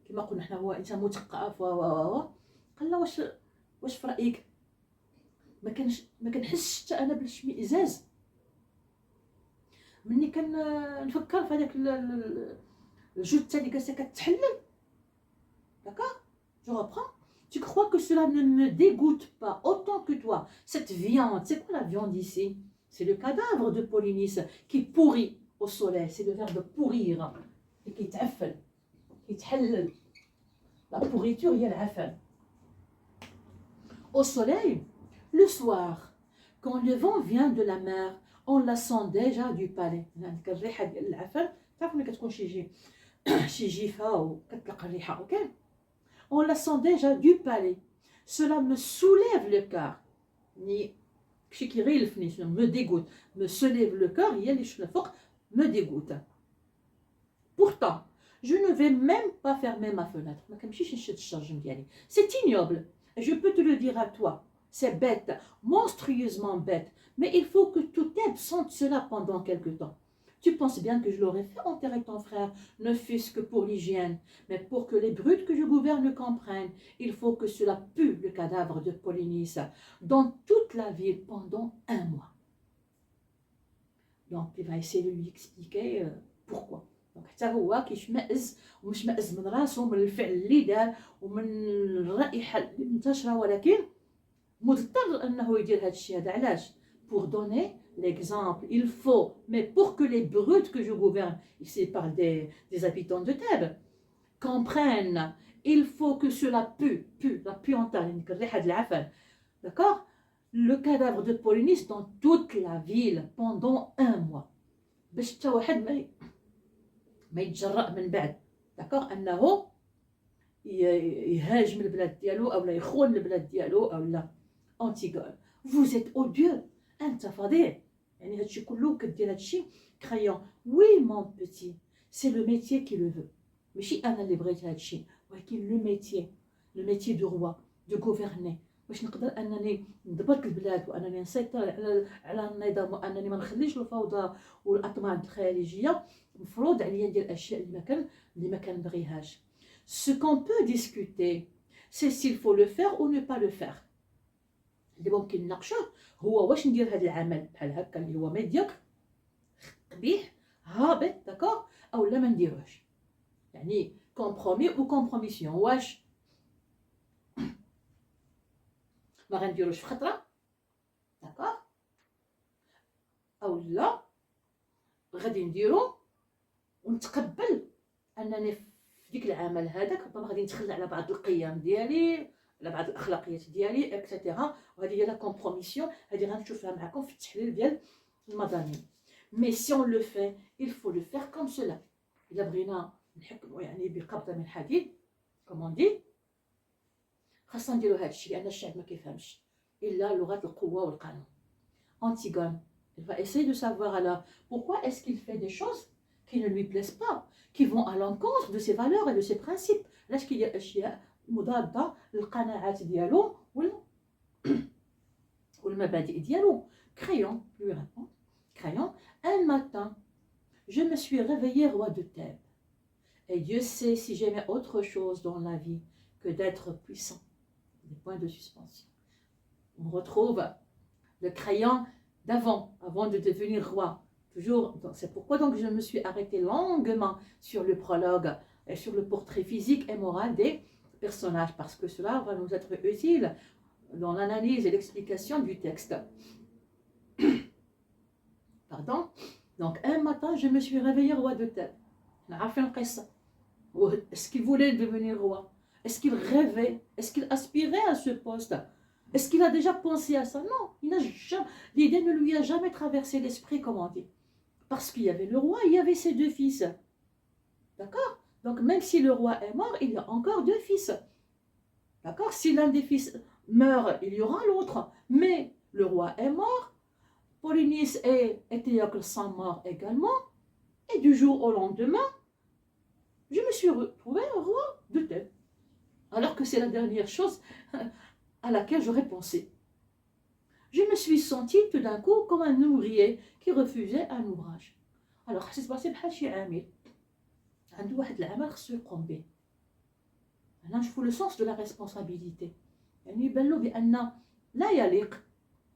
[SPEAKER 1] كما قلنا حنا هو إنسان مثقف قال له واش في رأيك ما كنحسش حتى أنا بالاشمئزاز مني كنفكر في هذاك الجثة اللي جالسة كتحلل. d'accord? Je reprends. Tu crois que cela ne me dégoûte pas autant que toi, cette viande? C'est quoi la viande ici? C'est le cadavre de Polynice qui pourrit au soleil. C'est le verbe pourrir. Et qui t'affle, qui t'hallel. La pourriture, il y a l'affaire. Au soleil, le soir, quand le vent vient de la mer, on la sent déjà du palais. الريحة ديال العفن تعرفوا ملي كتكون شي جيفة وكتلقى الريحة. اوكي؟ On la sent déjà du palais. Cela me soulève le cœur. Me dégoûte. Me soulève le cœur, me dégoûte. Pourtant, je ne vais même pas fermer ma fenêtre. C'est ignoble. Et je peux te le dire à toi. C'est bête, monstrueusement bête. Mais il faut que tout être sente cela pendant quelque temps. Tu penses bien que je l'aurais fait enterrer ton frère, ne fût-ce que pour l'hygiène, mais pour que les brutes que je gouverne comprennent, il faut que cela pue le cadavre de Polynice dans toute la ville pendant 1 mois. Donc il va essayer de lui expliquer pourquoi. دونك حتى هو كيشمئز ومشمئز من راسو من الفعل اللي دار ومن الرائحه اللي منتشره، ولكن مضطر انه يدير هذا الشيء هذا. علاش؟ pour donner l'exemple. Il faut, mais pour que les brutes que je gouverne, ici par des habitants de Thèbes, comprennent, il faut que cela pue la puanteur, d'accord, le cadavre de Polynice dans toute la ville pendant un mois. باش حتى واحد ما يتجرأ من بعد، d'accord، انه يهاجم البلاد ديالو او لا يخون البلاد ديالو او لا. Antigone, vous êtes odieux. انت فظيع. يعني هادشي كله كدير هادشي كريون. وي مون بيتي، سي لو ميتيي كي لو فو، ماشي انا اللي بغيت هادشي، ولكن لو ميتيي دو روا دو غوفرني، باش نقدر انني نضبط البلاد وانني نسيطر على النظام وانني ما نخليش الفوضى والاطماع الخارجيه. مفروض عليا ندير الاشياء اللي ما كنبغيهاش. Ce qu'on peut discuter, c'est s'il faut le faire ou ne pas le faire. اللي ممكن نناقشوه هو واش ندير هذا العمل بحال هكا اللي هو ميديوكر قبيح هابط، داكوغ، او لا ما نديروهش. يعني كومبرومي او كومبروميسيون، واش ما غنديروش في خطره، داكوغ، او لا غادي نديرو ونتقبل انني في ديك العمل هذاك ربما غادي نتخلى على بعض القيم ديالي، على بعض الاخلاقيات ديالي اكسيتيرا، وهذه هي لا كومبروميسيون. هذه غنشوفها معكم في التحليل ديال المضامين. مي سي اون لو في il faut le faire comme cela. الا بغينا نحكموا يعني بقبضه من حديد كومون دي، خاصنا نديرو هذا الشيء، لان الشعب ما كيفهمش الا لغه القوه والقانون. Antigone, il va essayer de savoir alors pourquoi est-ce qu'il fait des choses qui ne lui plaisent pas, qui vont à l'encontre de ses valeurs et de ses principes. علاش كيدير اشياء مضاده للقناعات ديالو والمبادئ ديالو. Crayon lui répond, Crayon, un matin, je me suis réveillé roi de Thèbes. Et Dieu sait si j'aimais autre chose dans la vie que d'être puissant. Des points de suspension. On retrouve le crayon d'avant, avant de devenir roi. Toujours, c'est pourquoi donc je me suis arrêtée longuement sur le prologue et sur le portrait physique et moral des personnages, parce que cela va nous être utile dans l'analyse et l'explication du texte. Pardon. Donc un matin, je me suis réveillée roi de Thèbes. Est-ce qu'il voulait devenir roi? Est-ce qu'il rêvait? Est-ce qu'il aspirait à ce poste? Est-ce qu'il a déjà pensé à ça? Non, l'idée ne lui a jamais traversé l'esprit, comme on dit. Parce qu'il y avait le roi, il y avait ses deux fils. D'accord? Donc même si le roi est mort, il y a encore deux fils. D'accord? Si l'un des fils meurt, il y aura l'autre. Mais le roi est mort, Polynice et Éthéocle sont morts également. Et du jour au lendemain, je me suis retrouvé roi de Thèbes. Alors que c'est la dernière chose à laquelle j'aurais pensé. Je me suis sentie tout d'un coup comme un ouvrier qui refusait un ouvrage. Alors, حسيت براسي بحال شي عامل عنده واحد العمل خصو يقوم به. أنا نشوفو لو سونس دو لا ريسبونسابيليتي، يعني يبان له بأن لا يليق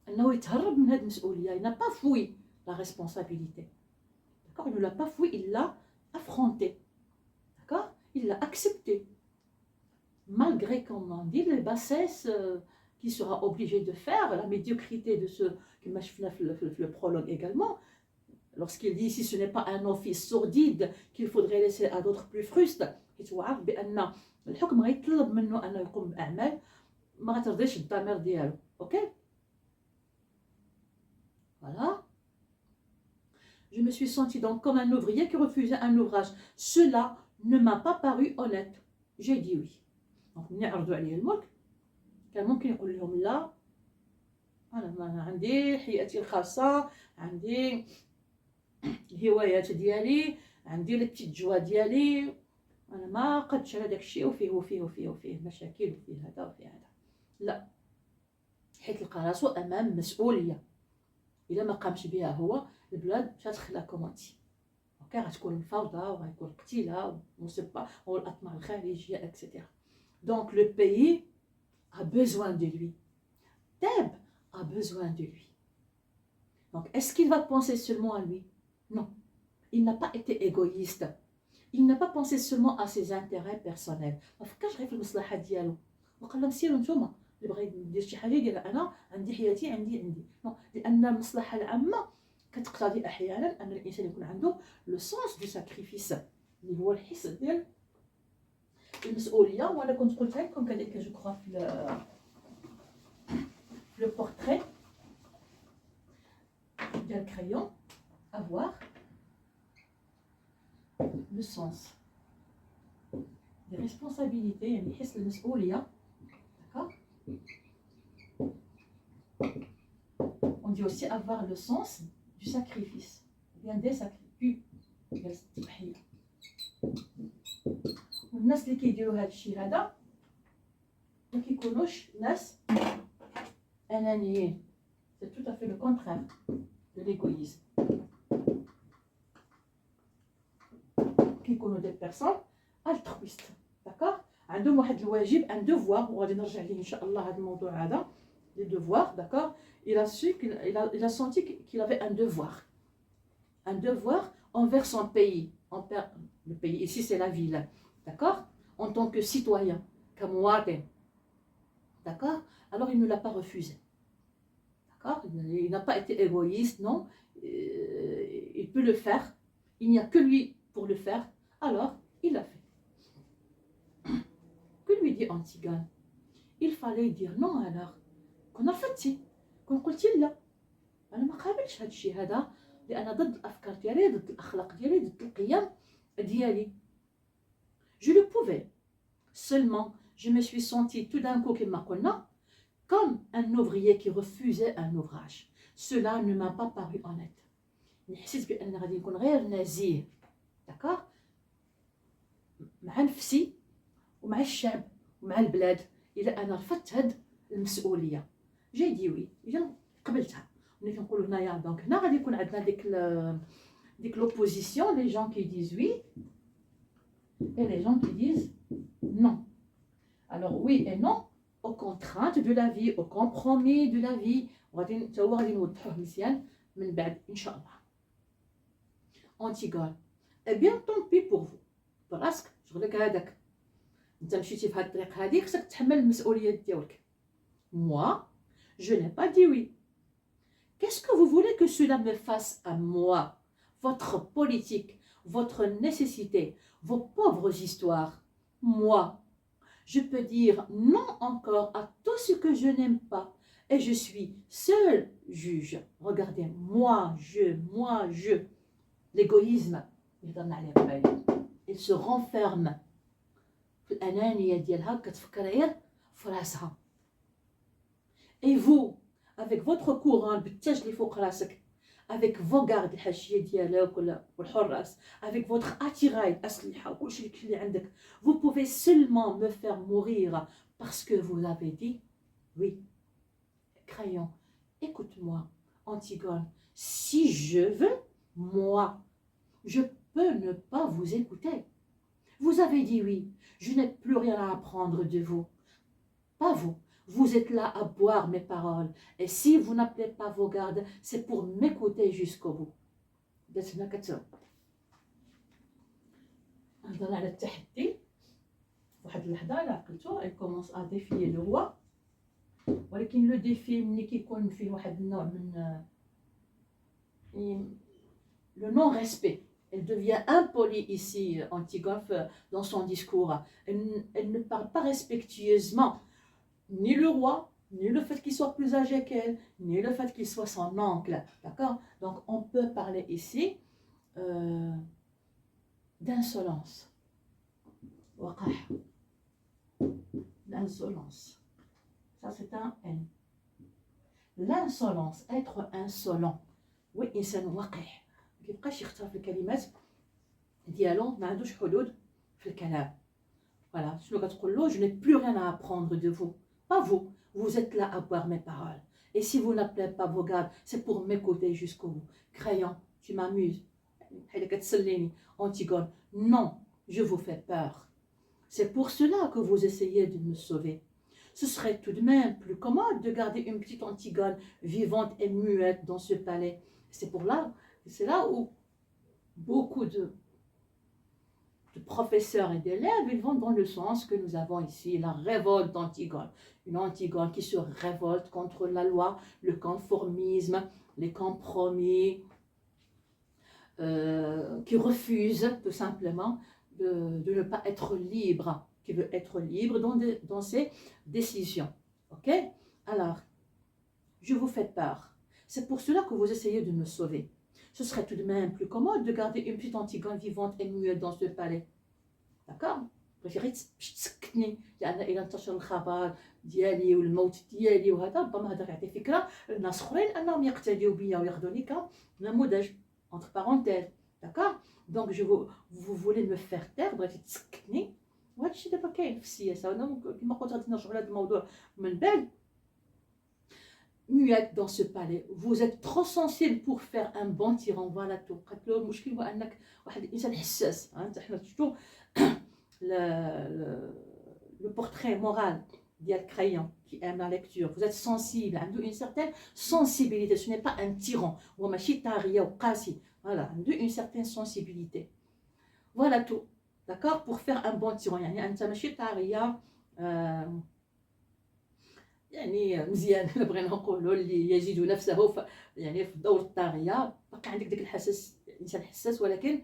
[SPEAKER 1] أنه يتهرب من هذه المسؤولية. Il n'a pas fui la responsabilité. D'accord? Il ne l'a pas fui, il l'a affronté. D'accord? Il l'a accepté. Malgré, comme on dit, les bassesses qu'il sera obligé de faire, la médiocrité de ce que le prologue également, lorsqu'il dit si ce n'est pas un office sordide qu'il faudrait laisser à d'autres plus frustes, كيتوعرف بأن الحكم غيطلب منه أنه يقوم بأعمال ما غترضيش الضمير ديالو. اوكي؟ Voilà. Je me suis sentie donc comme un ouvrier qui refusait un ouvrage. Cela ne m'a pas paru honnête. J'ai dit oui. Donc ملي عرضوا عليه الملك كان ممكن يقول لهم لا، أنا ما عندي حياتي الخاصة، عندي الهوايات ديالي، عندي لي بتيت جوا ديالي، أنا ما قدش على داك الشيء وفيه مشاكل وفيه هذا وفيه هذا. لا، حيت لقى راسو أمام مسؤولية إلا ما قامش بها هو البلاد مشات خلا كومونتي. اوكي، غتكون الفوضى وغيكون القتيله والأطماع الخارجيه اكسيتيرا. Donc le pays a besoin de lui. Thèbes a besoin de lui. Donc est-ce qu'il va penser seulement à lui? Non. Il n'a pas été égoïste. il n'a pas pensé seulement à ses intérêts personnels. ما فكرش غير في المصلحة ديالو وقال لهم سيروا نتوما اللي بغى يدير شي حاجة يديرها، أنا عندي حياتي عندي نو، لأن المصلحة العامة كتقتضي أحيانا أن الإنسان يكون عنده لو سونس دو ساكريفيس اللي هو الحس ديال المسؤولية. وأنا كنت قلتها لكم كذلك جو كخوا في لو بورتري ديال كريون، avoir le sens des responsabilités يعني يحس المسؤولية. d'accord. on dit aussi avoir le sens du sacrifice bien des sacrifices ديال التضحية. والناس اللي كيديروا هذا الشيء هذا ما كيكونوش ناس أنانيين. c'est tout à fait le contraire de l'égoïsme. كيكونوا دي بيرسون الترويست. داكوغ عندهم واحد الواجب ان دوفوار، وغادي نرجع ليه ان شاء الله هذا الموضوع هذا لي دوفوار. داكوغ il a senti qu'il avait un devoir envers son pays, le pays ici c'est la ville, d'accord, en tant que citoyen, comme مواطن. d'accord. alors il ne l'a pas refusé. d'accord. il n'a pas été égoïste, non. il peut le faire, il n'y a que lui pour le faire, alors il l'a fait. Que lui dit Antigone? il fallait dire non. alors كون رفضتي، كون قلتي لا انا ما قابلش هذا الشيء هذا، لان ضد الافكار ديالي، ضد الاخلاق ديالي، ضد القيم ديالي. je le pouvais seulement je me suis sentie tout d'un coup كما قلنا comme un ouvrier qui refusait un ouvrage. cela ne m'a pas paru honnête. حسيت بان غادي نكون غير نزيه. داكوغ مع نفسي ومع الشعب ومع البلاد الا انا رفضت هاد المسؤوليه. جاي دي وي اذا قبلتها. ملي كنقولوا هنايا دونك هنا غادي يكون عندنا ديك لوبوزيسيون، لي جون كي ديز وي et les gens qui disent non. alors oui et non aux contraintes de la vie, aux compromis de la vie. وغادي نوضحوه مزيان من بعد ان شاء الله. Antigone. eh bien tant pis pour vous. براسك شغلك هذاك، انت مشيتي في هاد الطريق هذيك خصك تحمل المسؤوليه ديالك. moi je n'ai pas dit oui. qu'est-ce que vous voulez que cela me fasse à moi? votre politique, votre nécessité, vos pauvres histoires. moi je peux dire non encore à tout ce que je n'aime pas, et je suis seul juge. regardez, moi je l'égoïsme يهضرنا عليه قبيله. il se renferme في الأنانية ديالها، كتفكر غير في راسها. et vous avec votre couronne بالتاج اللي فوق راسك، avec vos gardes الحاشية ديالك والحراس، avec votre attirail الأسلحة وكلشي اللي عندك، vous pouvez seulement me faire mourir parce que vous avez dit oui. Crayon, écoute-moi Antigone, si je veux, moi je peux ne pas vous écouter. vous avez dit oui, je n'ai plus rien à apprendre de vous. pas vous. Vous êtes là à boire mes paroles. Et si vous n'appelez pas vos gardes, c'est pour m'écouter jusqu'au bout. هنا هضرنا على التحدي. واحد اللحظة إلا عقلتو elle commence à défier le roi. ولكن لو ديفي ملي كيكون فيه واحد النوع من le non-respect. Elle devient impolie ici, Antigone, dans son discours. Elle ne parle pas respectueusement ni le roi, ni le fait qu'il soit plus âgé qu'elle, ni le fait qu'il soit son oncle. D'accord? Donc on peut parler ici d'insolence. L'insolence. Ça c'est un N. L'insolence, être insolent. Oui, إنسان وقح. مكيبقاش يختار في الكلمات ديالو، ما عندوش حدود في الكلام. Voilà, شنو كتقول له؟ je n'ai plus rien à apprendre de vous. pas vous. Vous êtes là à boire mes paroles. Et si vous n'appelez pas vos gardes, c'est pour m'écouter jusqu'au bout. Crayon, tu m'amuses. Antigone, non, je vous fais peur. C'est pour cela que vous essayez de me sauver. Ce serait tout de même plus commode de garder une petite Antigone vivante et muette dans ce palais. C'est là où beaucoup de professeurs et d'élèves, ils vont dans le sens que nous avons ici, la révolte d'Antigone. Une Antigone qui se révolte contre la loi, le conformisme, les compromis, qui refuse tout simplement de ne pas être libre, qui veut être libre dans ses décisions. Ok? Alors, je vous fais peur. C'est pour cela que vous essayez de me sauver. Ce serait tout de même plus commode de garder une petite Antigone vivante et muette dans ce palais. D'accord؟ préférي تسكتني لان الى انتشر الخبر ديالي والموت ديالي وهذا ربما هذا يعطي فكره للناس اخرين انهم يقتديوا بيا وياخذوني كنموذج entre parenthèses. D'accord? Donc vous voulez me faire taire, بغيتي تسكتني وهذا الشيء دابا كاين في السياسه. وانا كما قلت غادي نرجعوا لهذا الموضوع من بعد. Muette dans ce palais, vous êtes trop sensible pour faire un bon tyran. Voilà tout. قالت له المشكل هو انك واحد الانسان حساس. انت حنا شفتوا le portrait moral d'Al Crayon qui aime la lecture. Vous êtes sensible, une certaine sensibilité. Ce n'est pas un tyran. Voilà, une certaine sensibilité. Voilà tout. D'accord? Pour faire un bon tyran. يعني مزيان بغينا نقولوا اللي يجد نفسه يعني في الدور الطاغيه باقي عندك ديك الحساس انسان حساس ولكن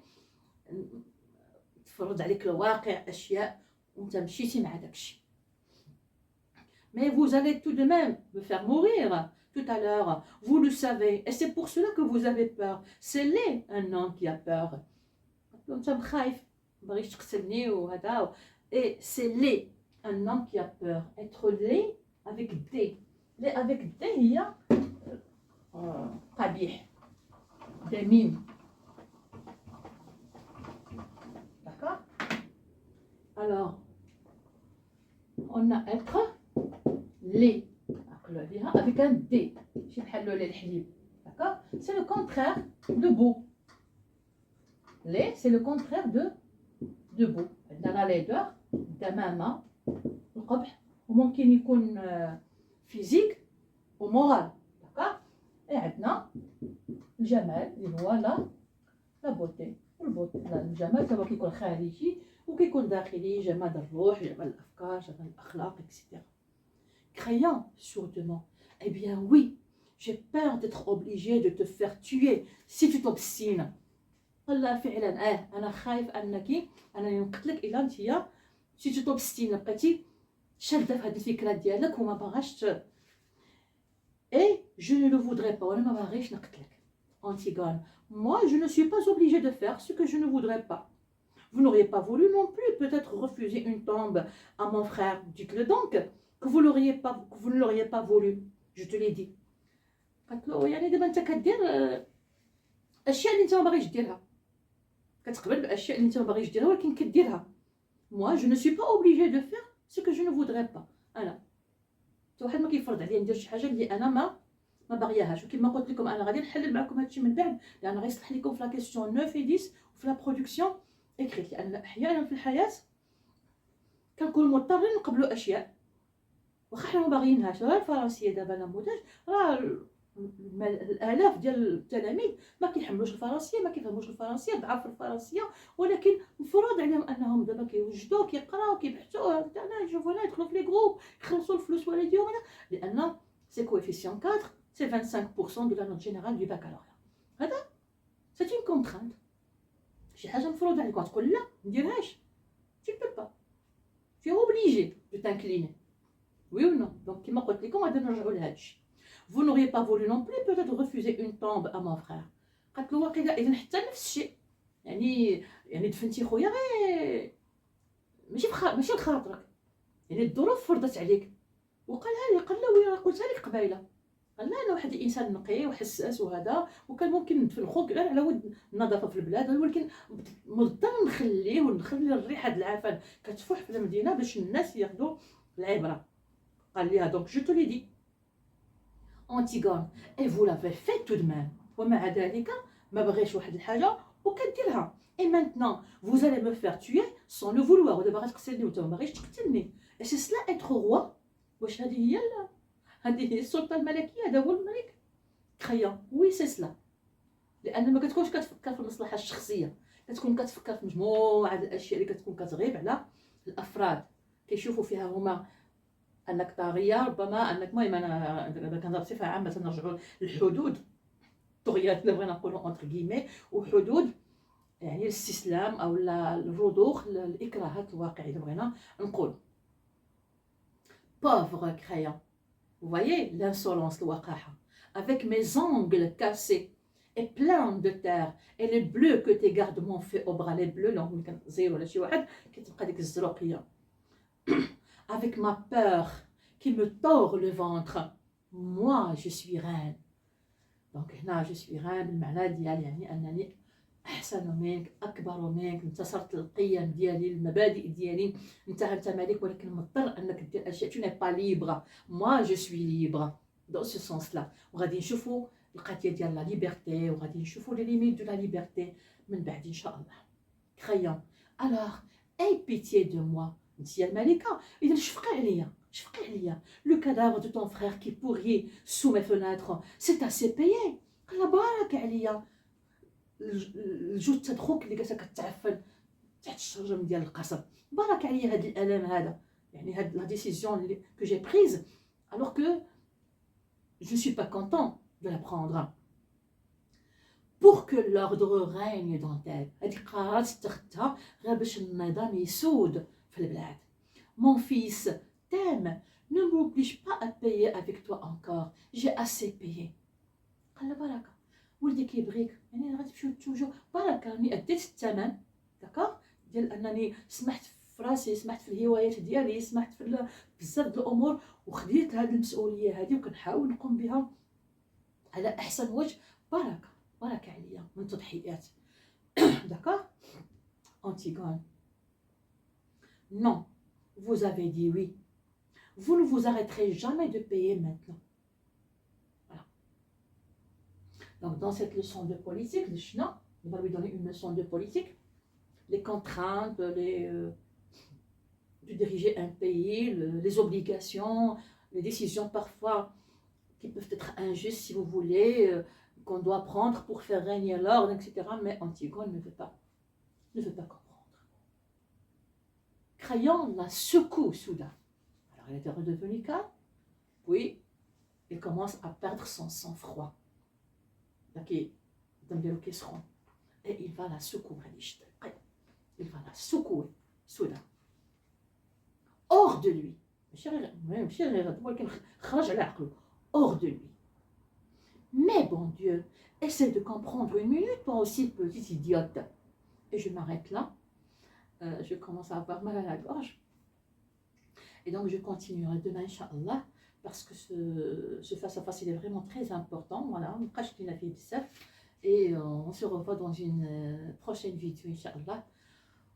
[SPEAKER 1] تفرض عليك الواقع اشياء وانت مشيتي مع داكشي. Mais vous allez tout de même me faire mourir tout à l'heure. Vous le savez et c'est pour cela que vous avez peur. C'est laid un homme qui a peur. انت خايف باغيش تقتلني وهذا et c'est laid un homme qui a peur. Être laid avec D. Les avec D, il y a قبيح, des mimes. D'accord? Alors, on a être les avec un D. D'accord? C'est le contraire de beau. Les, c'est le contraire de beau. Dans la laideur, دمامة, القبح. وممكن يكون فيزيك ومورال. داكوغ؟ اي عندنا الجمال اللي هو لا بوتي والبوتي. الجمال هو كيكون خارجي وكيكون داخلي، جمال الروح، جمال الافكار، جمال الاخلاق etc. Crayon sourdement. Eh bien oui, j'ai peur d'être obligé de te faire tuer si tu t'obstines. والله فعلا انا خايف انني نقتلك الا انت si tu t'obstines بقيتي شاده في هذه الفكره ديالك وما باغاش et je ne le voudrais pas. وانا ما باغيش نقتلك. Antigone, moi je ne suis pas obligée de faire ce que je ne voudrais pas. Vous n'auriez pas voulu non plus peut-être refuser une tombe à mon frère. Dites-le donc que vous ne l'auriez pas voulu. Je te l'ai dit. قالت له يعني دابا انت كدير اشياء اللي انت ما باغيش ديرها، كتقبل باشياء اللي انت ما باغيش ديرها ولكن كديرها. moi je ne suis pas obligée de faire ce que je ne voudrais pas. انا حتى واحد ما كيفرض عليا ندير شي حاجه اللي انا ما باغياهاش. وكما قلت لكم انا غادي نحلل معكم هادشي من بعد لان غيصلح لكم في لا كيسيون 9 و 10 وفي لا برودكسيون اكريت. لان احيانا في الحياه كنكونوا مضطرين نقبلوا اشياء واخا حنا ما باغيينهاش. راه الفرنسيه دابا نموذج، راه الالاف ديال التلاميذ ما كيحملوش الفرنسيه، ما كيفهموش الفرنسيه، ضعاف الفرنسيه، ولكن مفروض عليهم انهم دابا كيوجدوا كيقراو كيبحثوا انا يشوفونا يدخلوا في لي جروب يخلصوا الفلوس والديهم لان سي كويفيسيون 4 سي 25% دو لا نوت جينيرال دو باكالوريا. هذا سي اون كونترانت، شي حاجه مفروض عليك تقول لا ما نديرهاش. tu peux pas, tu es obligé de t'incliner. Oui ou non? Donc كما قلت لكم غادي نرجعوا لهذا الشيء. Vous n'auriez pas voulu non plus peut-être refuser une tombe à mon frère. قالت له واقيلا اذا حتى نفس الشيء يعني دفنتي خويا غير ماشي بخاطرك، يعني الظروف فرضت عليك. وقالها لي قال له وي قلتها لك قبيله، قال لا انا واحد الانسان نقي وحساس وهذا وكان ممكن ندفن خوك غير على ود النظافه في البلاد، ولكن مضطر نخلي الريحه د العفن كتفوح في المدينه باش الناس ياخذوا العبره. قال ليها دونك جو تو لي دي Antigone, et vous l'avez fait tout de même. ومع ذلك ما بغيش واحد الحاجه وكديرها. Et maintenant vous allez me faire tuer sans le vouloir. ودابا غتقتلني وانت ما باغيش تقتلني. Et c'est cela être roi. واش هذه هي السلطه الملكيه؟ هذا هو الملك. Crayon, oui c'est cela. لان ما كتكونش كتفكر في المصلحه الشخصيه، كتكون كتفكر في مجموعه الاشياء اللي كتكون كتغيب على الافراد كيشوفوا فيها هما انك طاغيه، ربما انك، المهم انا دابا كنهضر بصفه عامه، تنرجعوا للحدود الطغيات اللي بغينا نقولوا اونتر كيمي، وحدود يعني الاستسلام او الرضوخ الاكراهات الواقعيه اللي بغينا نقول. pauvre crayon, vous voyez l'insolence الوقاحه. avec mes ongles cassés et plein de terre et les bleus que tes gardes m'ont fait au bras, les bleus لو ملي كنزيروا على شي واحد كتبقى ديك الزروقيه. avec ma peur qui me tord le ventre, moi je suis reine. donc هنا je suis reine بالمعنى ديال يعني انني احسن منك، اكبر منك، انتصرت القيم ديالي، المبادئ ديالي، انت مالك، ولكن مضطر انك دير اشياء. tu n'es pas libre, moi je suis libre. dans ce sens là وغادي نشوفوا القضيه ديال لا ليبرتي، وغادي نشوفوا لي ليميت دو لا ليبرتي من بعد ان شاء الله. crayon alors aie pitié de moi. انت يا الملكه اذا شفقي عليا، شفقي عليا. le cadavre de ton frère qui pourrit sous mes fenêtres, c'est assez payé. الله بارك عليا، الجثه خوك اللي جالسه كتعفن تحت الشجره ديال القصر، بارك عليا هذا الالم هذا، يعني هاد لا ديسيزيون que j'ai prise alors que je ne suis pas content de la prendre. pour que l'ordre règne dans tel. هذه قرارات اتخذتها غير باش النظام يسود في البلاد. mon fils t'aime, ne m'oblige pas à payer avec toi encore, j'ai assez payé. قال له بركه ولدي كيبغيك، يعني غادي تمشيو توجو بركه راني اديت الثمن داكوغ ديال انني سمحت في راسي، سمحت في الهوايات ديالي، سمحت في بزاف د الامور، وخديت هذه المسؤوليه هذه وكنحاول نقوم بها على احسن وجه. بركه بركه عليا من تضحيات. داكوغ. Antigone. non, vous avez dit oui, vous ne vous arrêterez jamais de payer maintenant. Donc, dans cette leçon de politique, le Chinois, on va lui donner une leçon de politique, les contraintes, de diriger un pays, les obligations, les décisions parfois qui peuvent être injustes, si vous voulez, qu'on doit prendre pour faire régner l'ordre, etc. Mais Antigone ne veut pas comprendre. Crayon la secoue soudain. Alors, elle était redevenue calme, puis il commence à perdre son sang-froid. Et il va la secouer. Il va la secouer soudain. Hors de lui. Hors de lui. Mais bon Dieu, essaie de comprendre une minute, toi aussi, petite idiote. Et je m'arrête là. Je commence à avoir mal à la gorge. Et donc je continuerai demain, Inch'Allah, parce que ce face-à-face, il est vraiment très important. Voilà, et on se revoit dans une prochaine vidéo, Inch'Allah.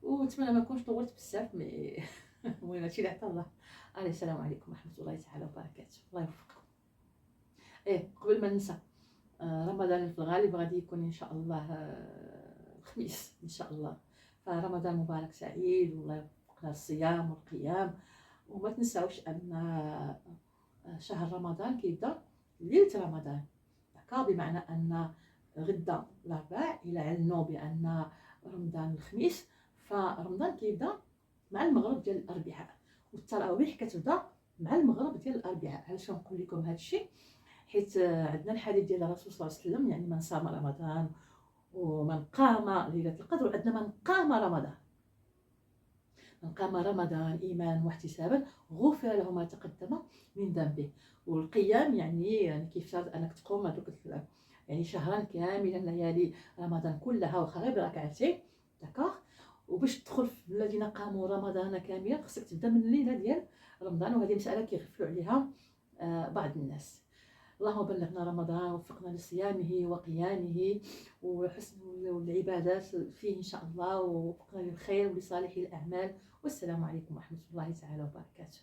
[SPEAKER 1] ونتمنى ما نكونش طولت بزاف، مي المهم هادشي اللي عطا الله. عليه السلام عليكم ورحمه الله تعالى وبركاته. الله يوفقكم. قبل ما ننسى، رمضان في الغالب غادي يكون ان شاء الله الخميس ان شاء الله، فرمضان مبارك سعيد، والله يوفقنا الصيام والقيام. وما تنساوش ان شهر رمضان كيبدا ليله رمضان، بمعنى ان غدا الاربعاء الى علمنا بان رمضان الخميس، فرمضان كيبدا مع المغرب ديال الاربعاء، والتراويح كتبدا مع المغرب ديال الاربعاء. علاش كنقول لكم هذا الشيء؟ حيت عندنا الحديث ديال الرسول صلى الله عليه وسلم، يعني من صام رمضان ومن قام ليله القدر، وعندنا من قام رمضان. من قام رمضان ايمانا واحتسابا غفر له ما تقدم من ذنبه. والقيام يعني كيف انك تقوم هذوك يعني شهرا كاملا، ليالي رمضان كلها وخرج بركعتين، داكوغ. وباش تدخل في الذين قاموا رمضان كاملا خصك تبدا من الليله ديال رمضان، وهذه مساله كيغفلوا عليها بعض الناس. اللهم بلغنا رمضان ووفقنا لصيامه وقيامه وحسن العبادات فيه ان شاء الله، ووفقنا للخير ولصالح الاعمال. والسلام عليكم ورحمه الله تعالى وبركاته.